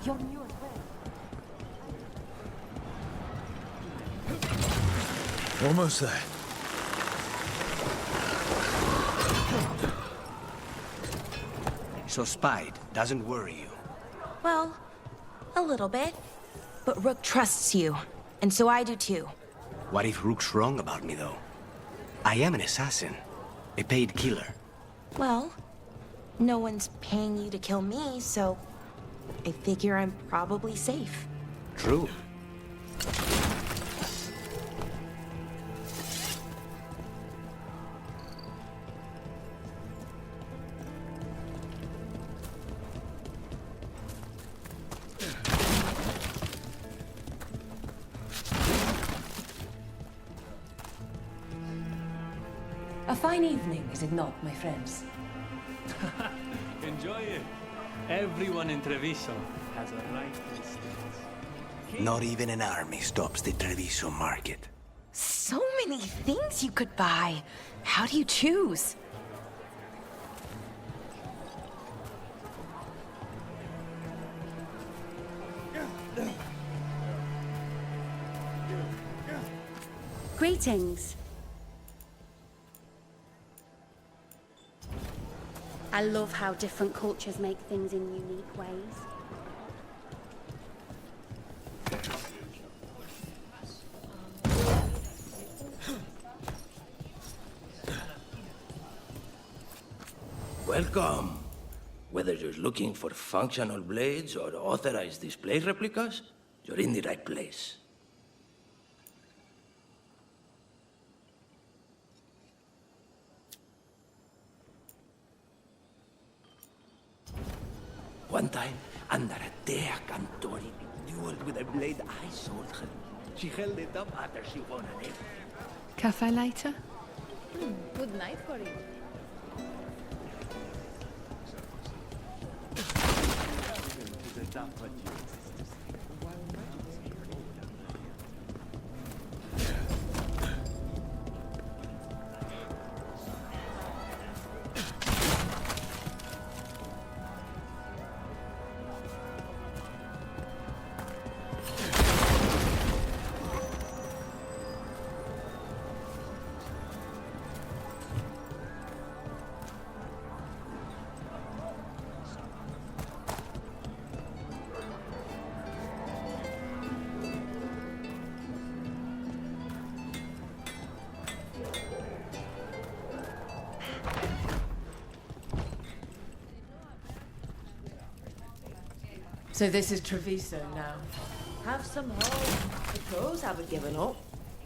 You're new as well. Almost there. So Spide doesn't worry you? Well, a little bit. But Rook trusts you, and so I do too. What if Rook's wrong about me, though? I am an assassin. A paid killer. Well, no one's paying you to kill me, so I figure I'm probably safe. True. A fine evening, is it not, my friends? Enjoy it. Everyone in Treviso has a right to stance. Not even an army stops the Treviso market. So many things you could buy. How do you choose? Greetings. I love how different cultures make things in unique ways. Welcome. Whether you're looking for functional blades or authorized display replicas, you're in the right place. One time, under a dea cantori, dueled with a blade I sold her. She held it up after she won an egg. Cafe later? Good night for you. So this is Treviso now. Have some hope. The crows haven't given up.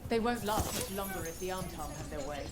They won't last much longer if the Armtom have their way.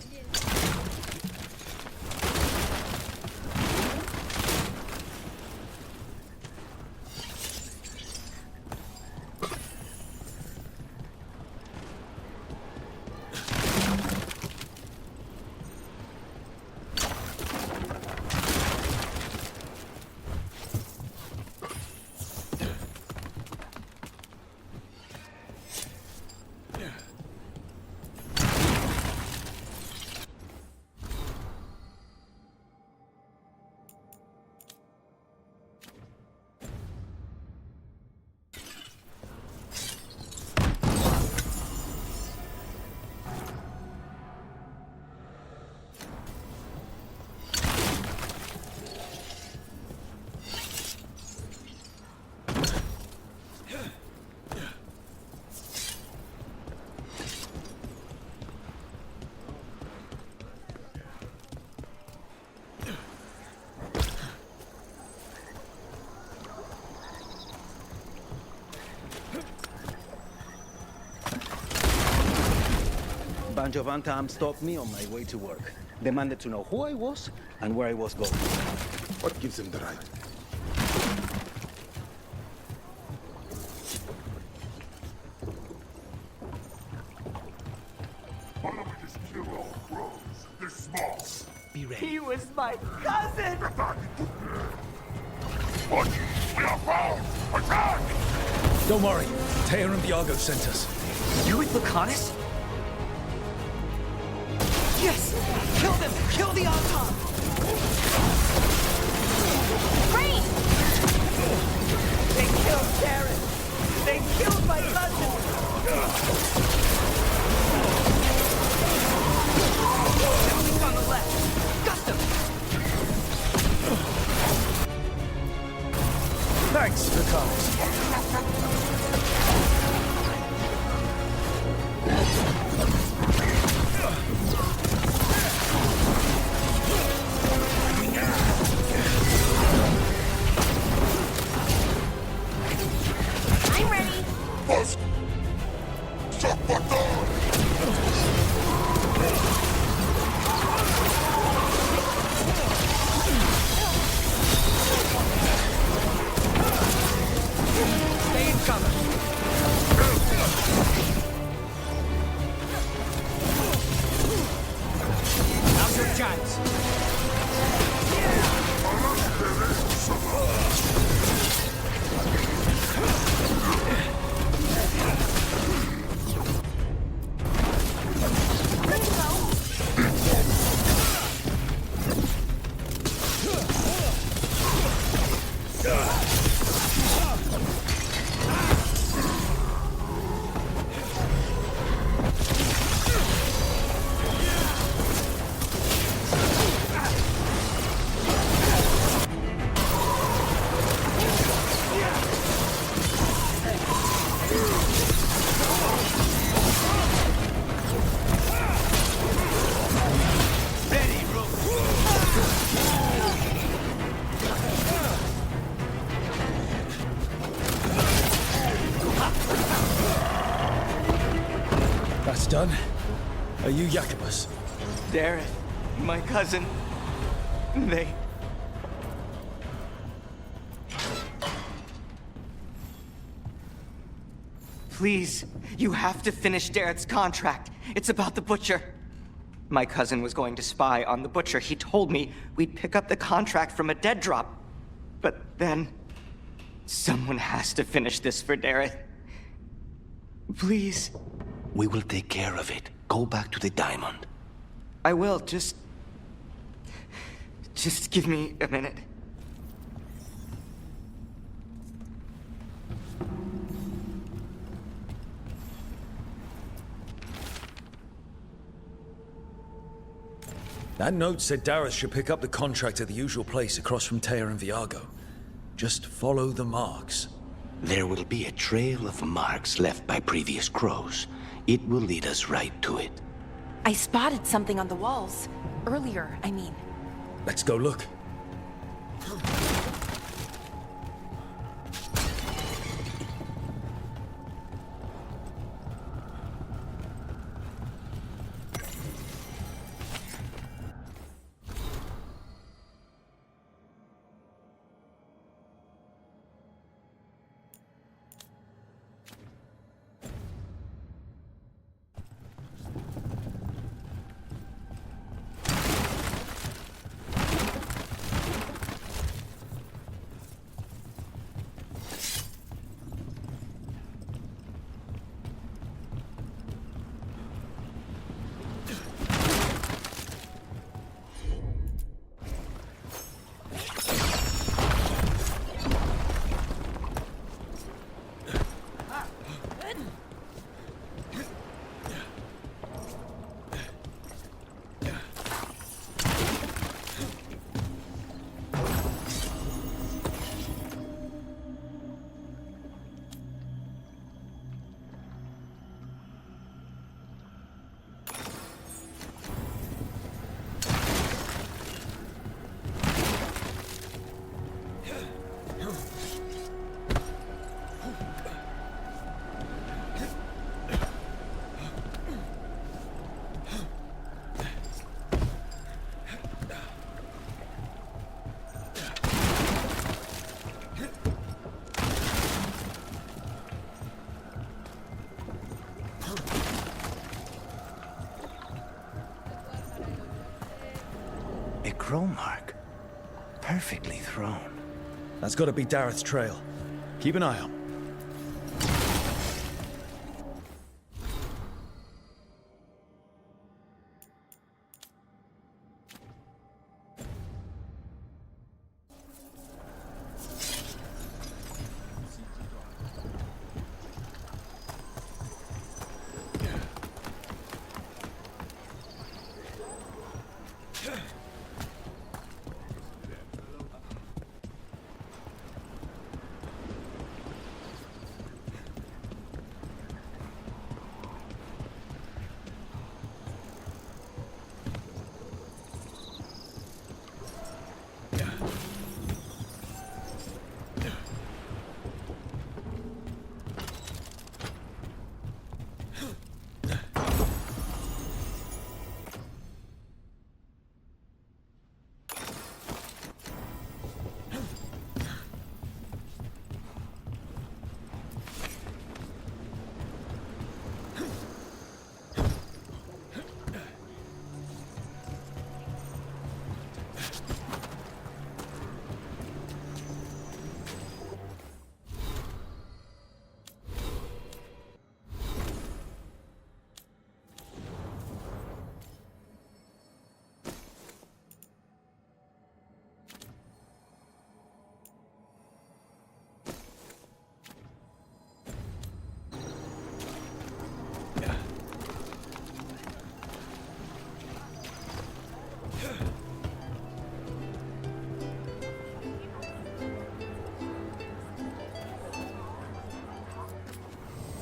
Bunch of Antam stopped me on my way to work. Demanded to know who I was and where I was going. What gives him the right? Follow me to kill all crows. They're small. Be ready. He was my cousin! What? We are found! Attack! Don't worry. Taya and Viago sent us. You with Lucanis? Yes! Kill them! Kill the Antiva! Great! They killed Darren! They killed my cousin! He's on the left! Got them! Thanks, Lucanis. I'm ready. Stay in cover! Now's your chance! That's done. Are you Jacobus? Darren, my cousin, they... Please, you have to finish Darrett's contract. It's about the Butcher. My cousin was going to spy on the Butcher. He told me we'd pick up the contract from a dead drop. But then... someone has to finish this for Darrett. Please. We will take care of it. Go back to the diamond. I will, just give me a minute. That note said Dareth should pick up the contract at the usual place across from Teir and Viago. Just follow the marks. There will be a trail of marks left by previous crows. It will lead us right to it. I spotted something on the walls. Earlier, I mean. Let's go look. A crow mark. Perfectly thrown. That's got to be Dareth's trail. Keep an eye out.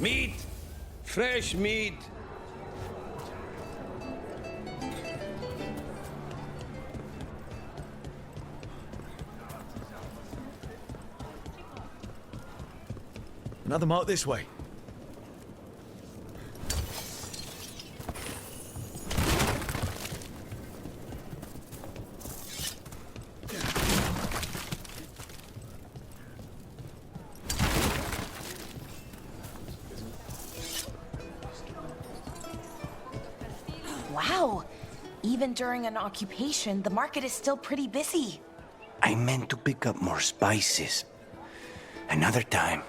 Meat! Fresh meat! Another mark this way. Wow. Even during an occupation, the market is still pretty busy. I meant to pick up more spices. Another time.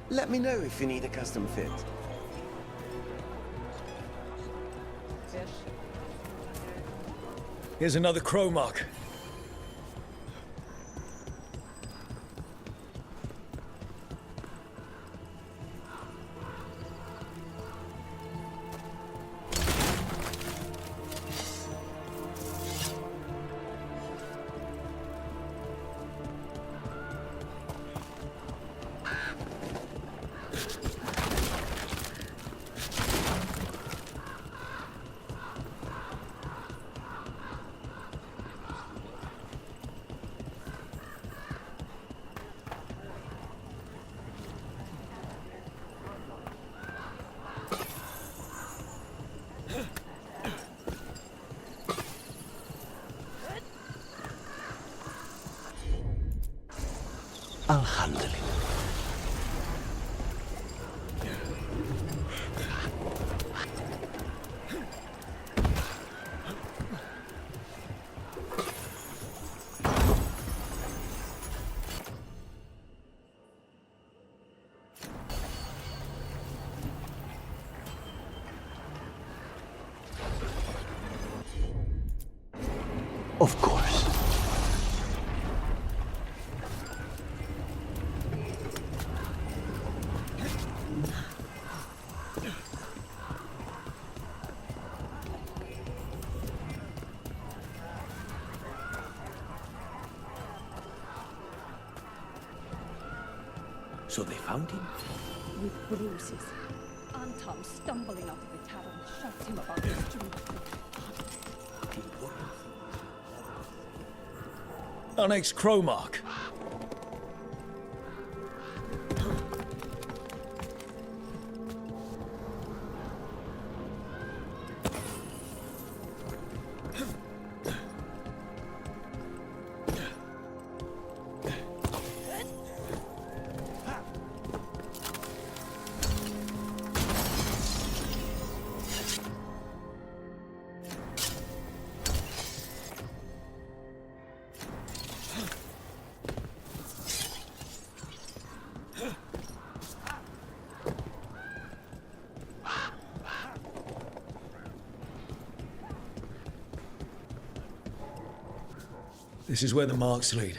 Let me know if you need a custom fit. Here's another crow mark. I'll handle it. Of course. So they found him? With bruises. Antam stumbling out of the tavern shoved him about the street. Our next crow mark. This is where the marks lead.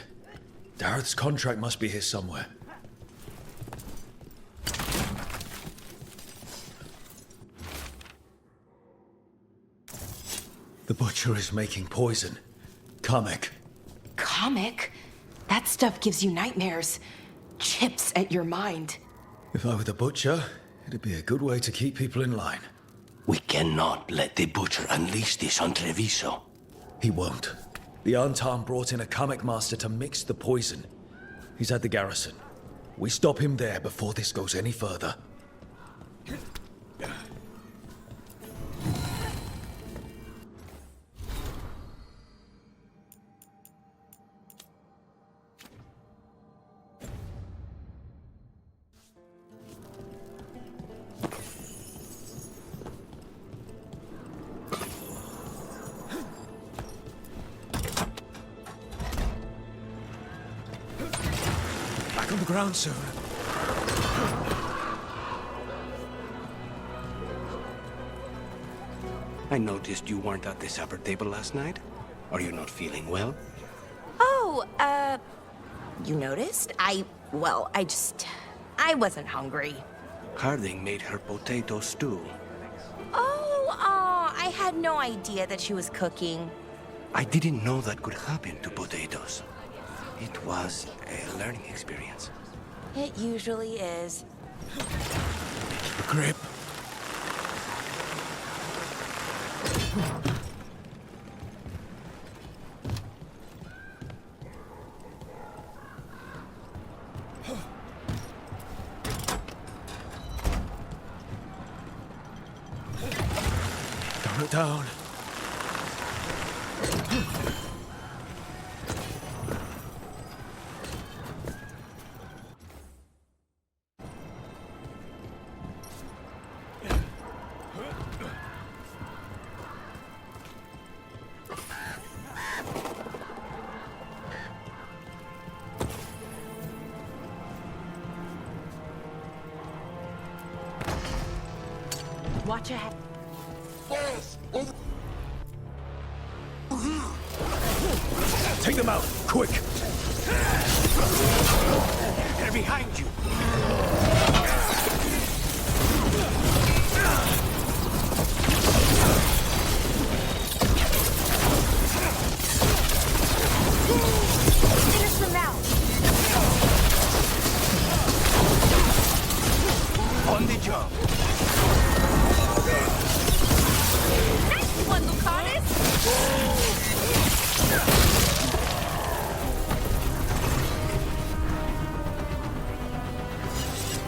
Dareth's contract must be here somewhere. The butcher is making poison. Kamek. Comic? That stuff gives you nightmares. Chips at your mind. If I were the butcher, it'd be a good way to keep people in line. We cannot let the butcher unleash this on Treviso. He won't. The Antam brought in a Kamek master to mix the poison. He's at the garrison. We stop him there before this goes any further. On the ground soon. I noticed you weren't at the supper table last night. Are you not feeling well? Oh, you noticed? I wasn't hungry. Harding made her potato stew. Oh, I had no idea that she was cooking. I didn't know that could happen to potatoes. It was a learning experience. It usually is. Grip. Turret down. Watch your head. Take them out, quick! They're behind you! Finish them now! On the job! Nice one, Lucanis!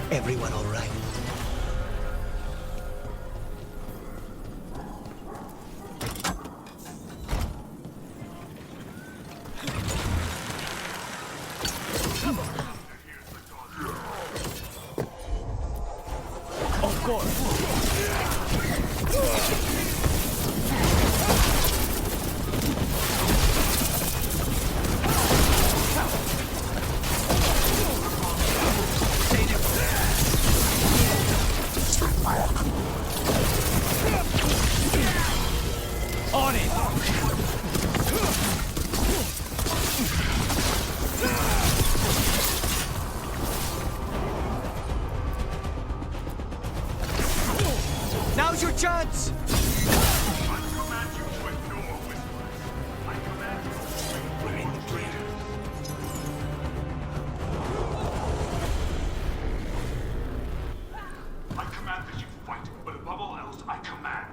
Everyone all right? Of course. On it! Now's your chance! We're in the clear. I command that you fight, but above all else, I command.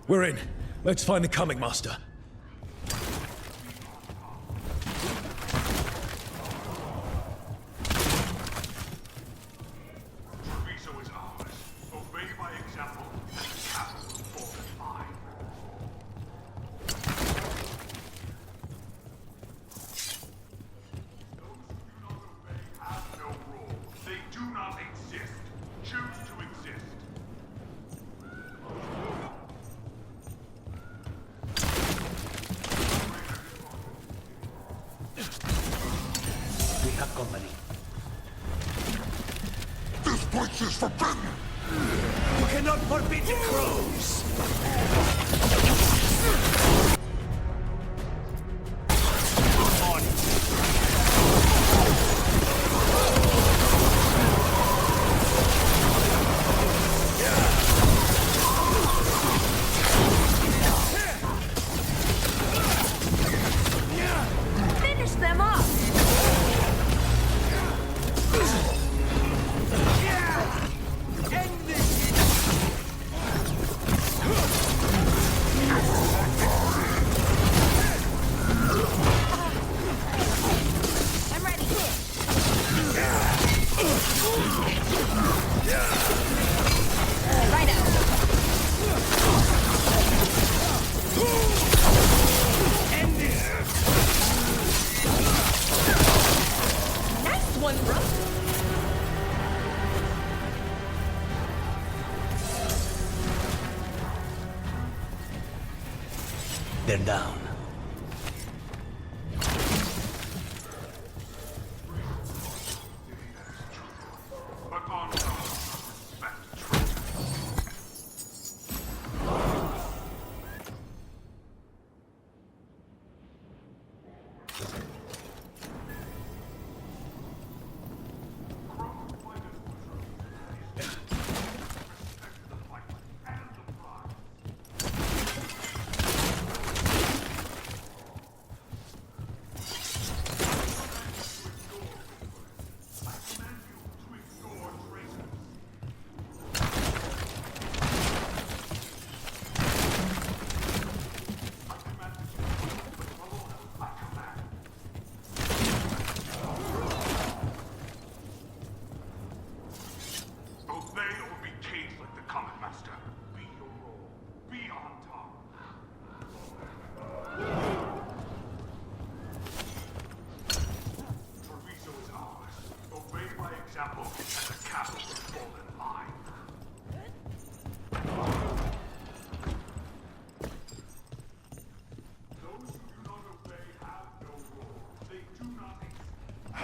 We're in. Let's find the coming master. Treviso is ours. Obey my example, and the castle will fall in line. Those who do not obey have no role. They do not exist. Choose to exist. We have company. This place is forbidden! You cannot forbid the crows! On it! Finish them off! End this! I'm ready. Right out. End this! Nice one, Rook. They're down. But on respect traitor. Crows like be on top. Treviso is ours. Obey my example, and the castle will fall in line. Those who do not obey have no role. They do not exist. I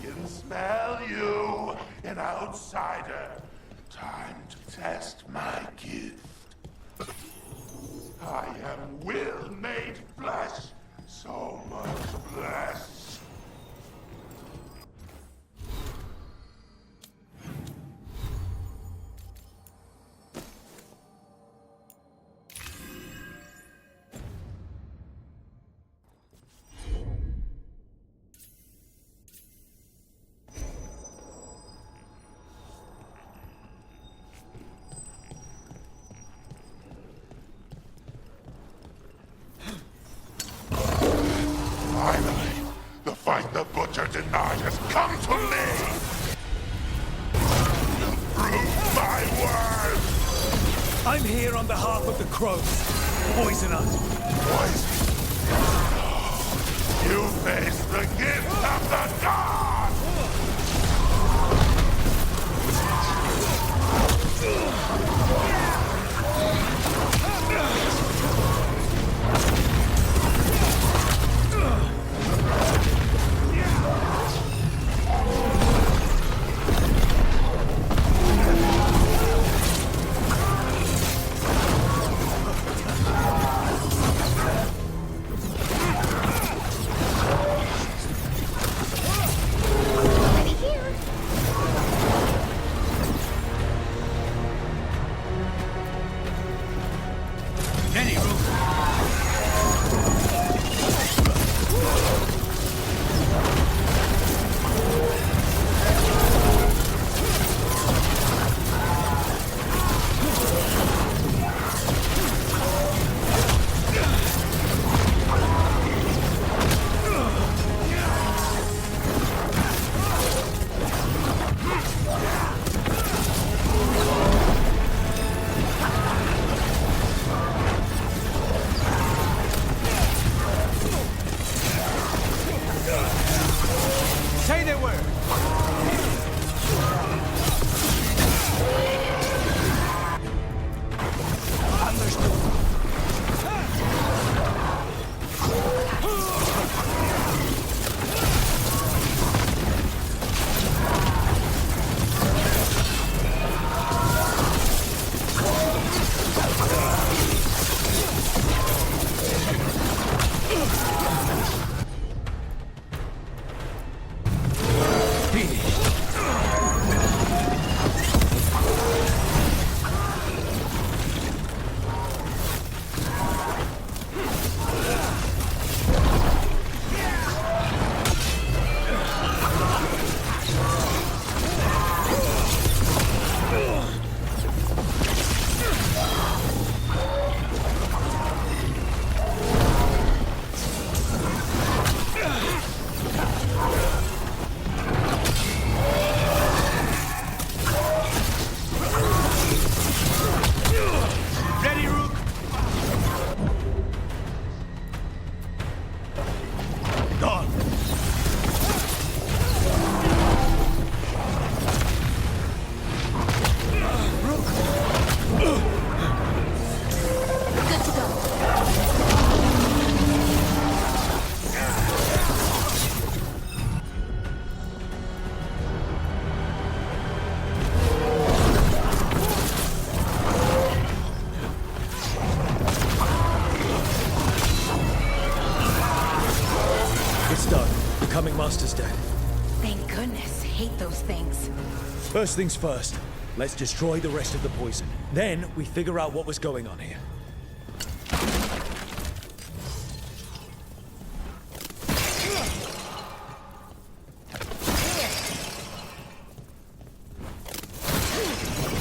can smell you, an outsider. Time to test my gift. I am will made flesh, so much blessed. Finally, the fight the Butcher denied has come to me! You prove my worth! I'm here on behalf of the crows. Poison us. Poison? You face the gift of the gods! Master's dead. Thank goodness. Hate those things. First things first, let's destroy the rest of the poison. Then we figure out what was going on here.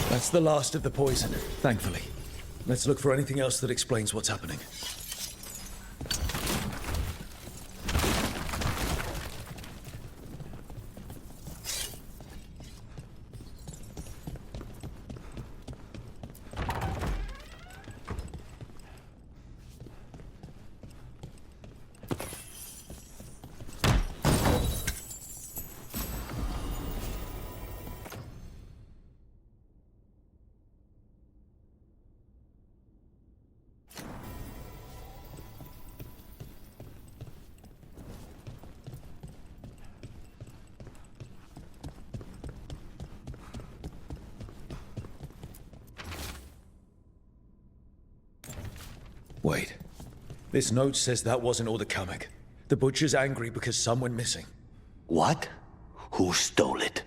That's the last of the poison, thankfully. Let's look for anything else that explains what's happening. Wait. This note says that wasn't all the Kamek. The Butcher's angry because some went missing. What? Who stole it?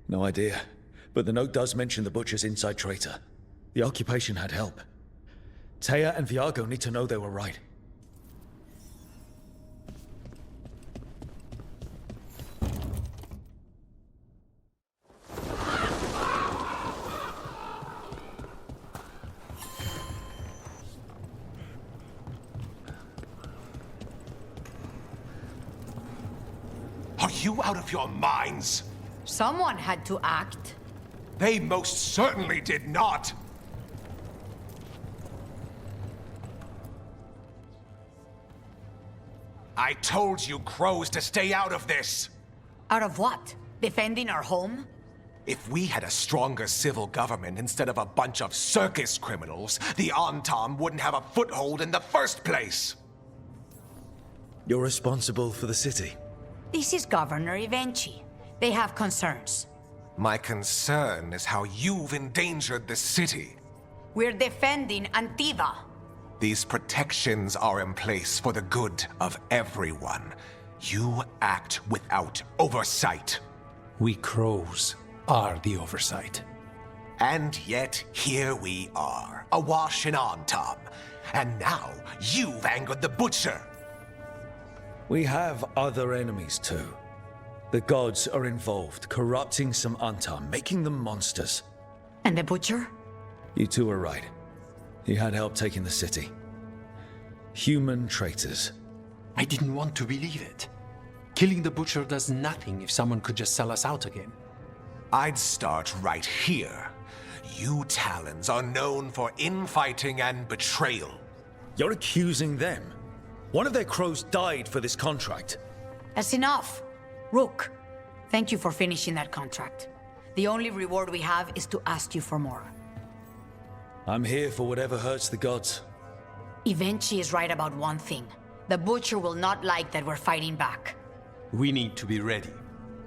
No idea. But the note does mention the Butcher's inside traitor. The occupation had help. Taya and Viago need to know they were right. Are you out of your minds? Someone had to act. They most certainly did not! I told you crows to stay out of this! Out of what? Defending our home? If we had a stronger civil government instead of a bunch of circus criminals, the Antam wouldn't have a foothold in the first place! You're responsible for the city. This is Governor Evenchi. They have concerns. My concern is how you've endangered the city. We're defending Antiva. These protections are in place for the good of everyone. You act without oversight. We crows are the oversight. And yet, here we are, awash in Antam. And now, you've angered the Butcher. We have other enemies too. The gods are involved, corrupting some Antam, making them monsters. And the Butcher? You two were right. He had help taking the city. Human traitors. I didn't want to believe it. Killing the Butcher does nothing if someone could just sell us out again. I'd start right here. You Talons are known for infighting and betrayal. You're accusing them? One of their crows died for this contract. That's enough. Rook, thank you for finishing that contract. The only reward we have is to ask you for more. I'm here for whatever hurts the gods. Evenchi is right about one thing. The Butcher will not like that we're fighting back. We need to be ready.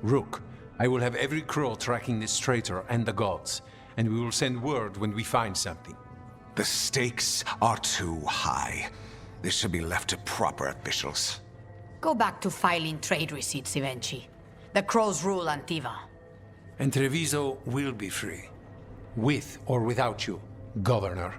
Rook, I will have every crow tracking this traitor and the gods, and we will send word when we find something. The stakes are too high. This should be left to proper officials. Go back to filing trade receipts, Evenchi. The crows rule Antiva. And Treviso will be free. With or without you, Governor.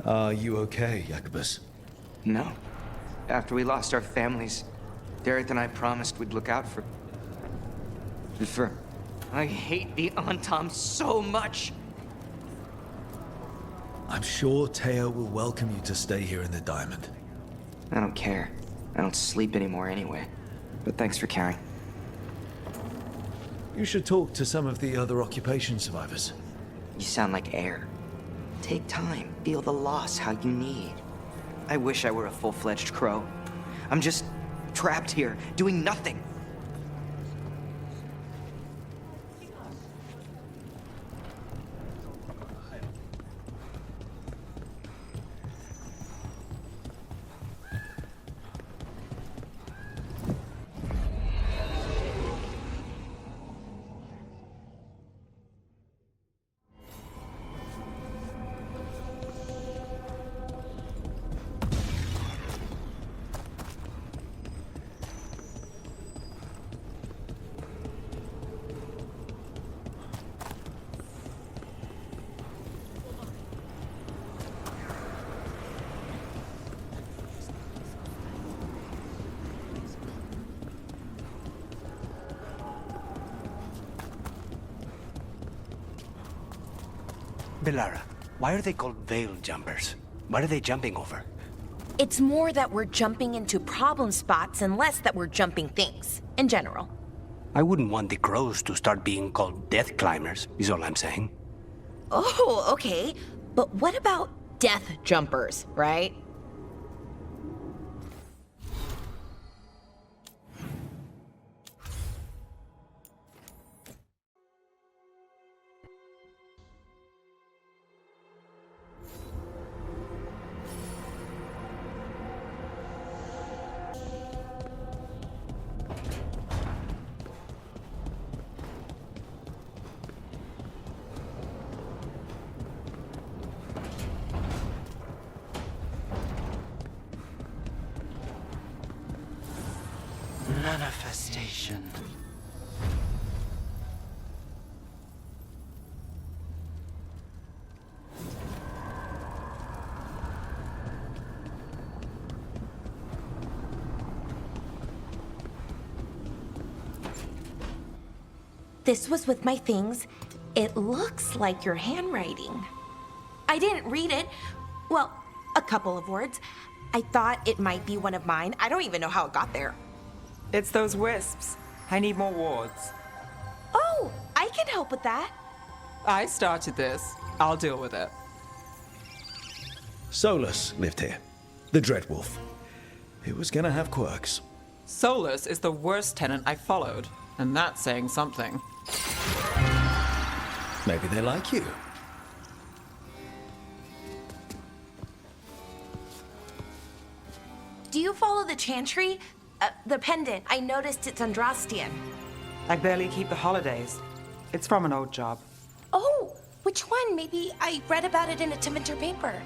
Are you okay, Jacobus? No. After we lost our families, Dareth and I promised we'd look out for... I hate the Antam so much! I'm sure Teo will welcome you to stay here in the Diamond. I don't care. I don't sleep anymore anyway. But thanks for caring. You should talk to some of the other occupation survivors. You sound like air. Take time, feel the loss how you need. I wish I were a full-fledged crow. I'm just trapped here, doing nothing. Villara, why are they called veil jumpers? What are they jumping over? It's more that we're jumping into problem spots and less that we're jumping things, in general. I wouldn't want the crows to start being called death climbers, is all I'm saying. Oh, okay. But what about death jumpers, right? Manifestation. This was with my things. It looks like your handwriting. I didn't read it. Well, a couple of words. I thought it might be one of mine. I don't even know how it got there. It's those wisps. I need more wards. Oh, I can help with that. I started this. I'll deal with it. Solus lived here. The Dreadwolf. He was gonna have quirks. Solus is the worst tenant I followed, and that's saying something. Maybe they like you. Do you follow the chantry? The pendant. I noticed it's Andrastian. I barely keep the holidays. It's from an old job. Oh, which one? Maybe I read about it in a Timminter paper.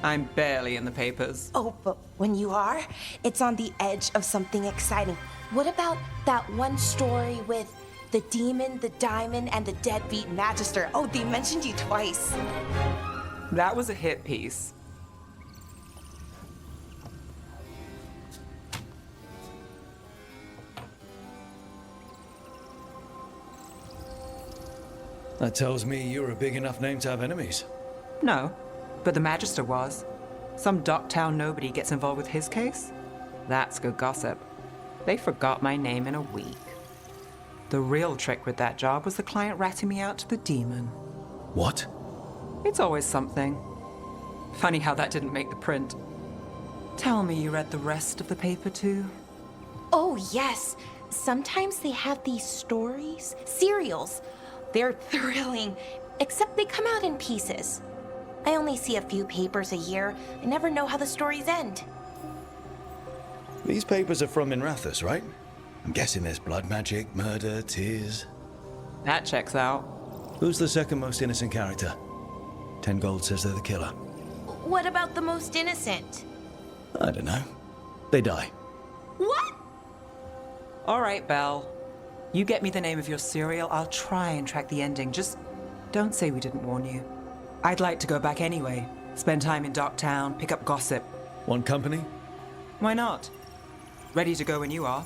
I'm barely in the papers. Oh, but when you are, it's on the edge of something exciting. What about that one story with the demon, the diamond, and the deadbeat magister? Oh, they mentioned you twice. That was a hit piece. That tells me you're a big enough name to have enemies. No, but the Magister was. Some Docktown nobody gets involved with his case? That's good gossip. They forgot my name in a week. The real trick with that job was the client ratting me out to the demon. What? It's always something. Funny how that didn't make the print. Tell me you read the rest of the paper too? Oh, yes. Sometimes they have these stories, serials. They're thrilling, except they come out in pieces. I only see a few papers a year. I never know how the stories end. These papers are from Minrathous, right? I'm guessing there's blood magic, murder, tears. That checks out. Who's the second most innocent character? 10 gold says they're the killer. What about the most innocent? I don't know. They die. What? All right, Belle. You get me the name of your serial, I'll try and track the ending. Just don't say we didn't warn you. I'd like to go back anyway. Spend time in Docktown, pick up gossip. Want company? Why not? Ready to go when you are.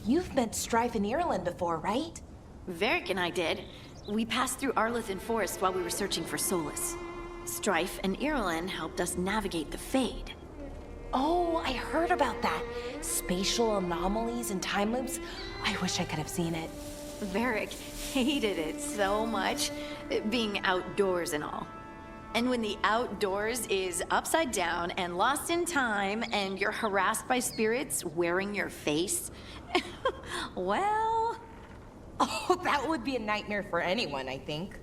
You've met Strife in Ireland before, right? Varric and I did. We passed through Arlethan Forest while we were searching for Solus. Strife and Ireland helped us navigate the Fade. Oh, I heard about that. Spatial anomalies and time loops. I wish I could have seen it. Varric hated it so much, being outdoors and all. And when the outdoors is upside down and lost in time and you're harassed by spirits wearing your face, well... Oh, that would be a nightmare for anyone, I think.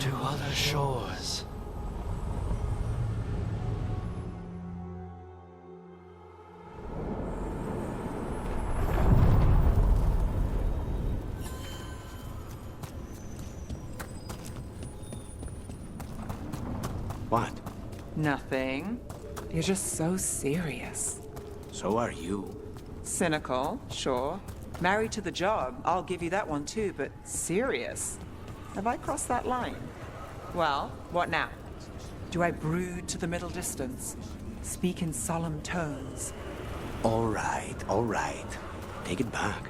to other shores. What? Nothing. You're just so serious. So are you. Cynical, sure. Married to the job, I'll give you that one too, but serious? Have I crossed that line? Well, what now? Do I brood to the middle distance? Speak in solemn tones? All right, all right. Take it back.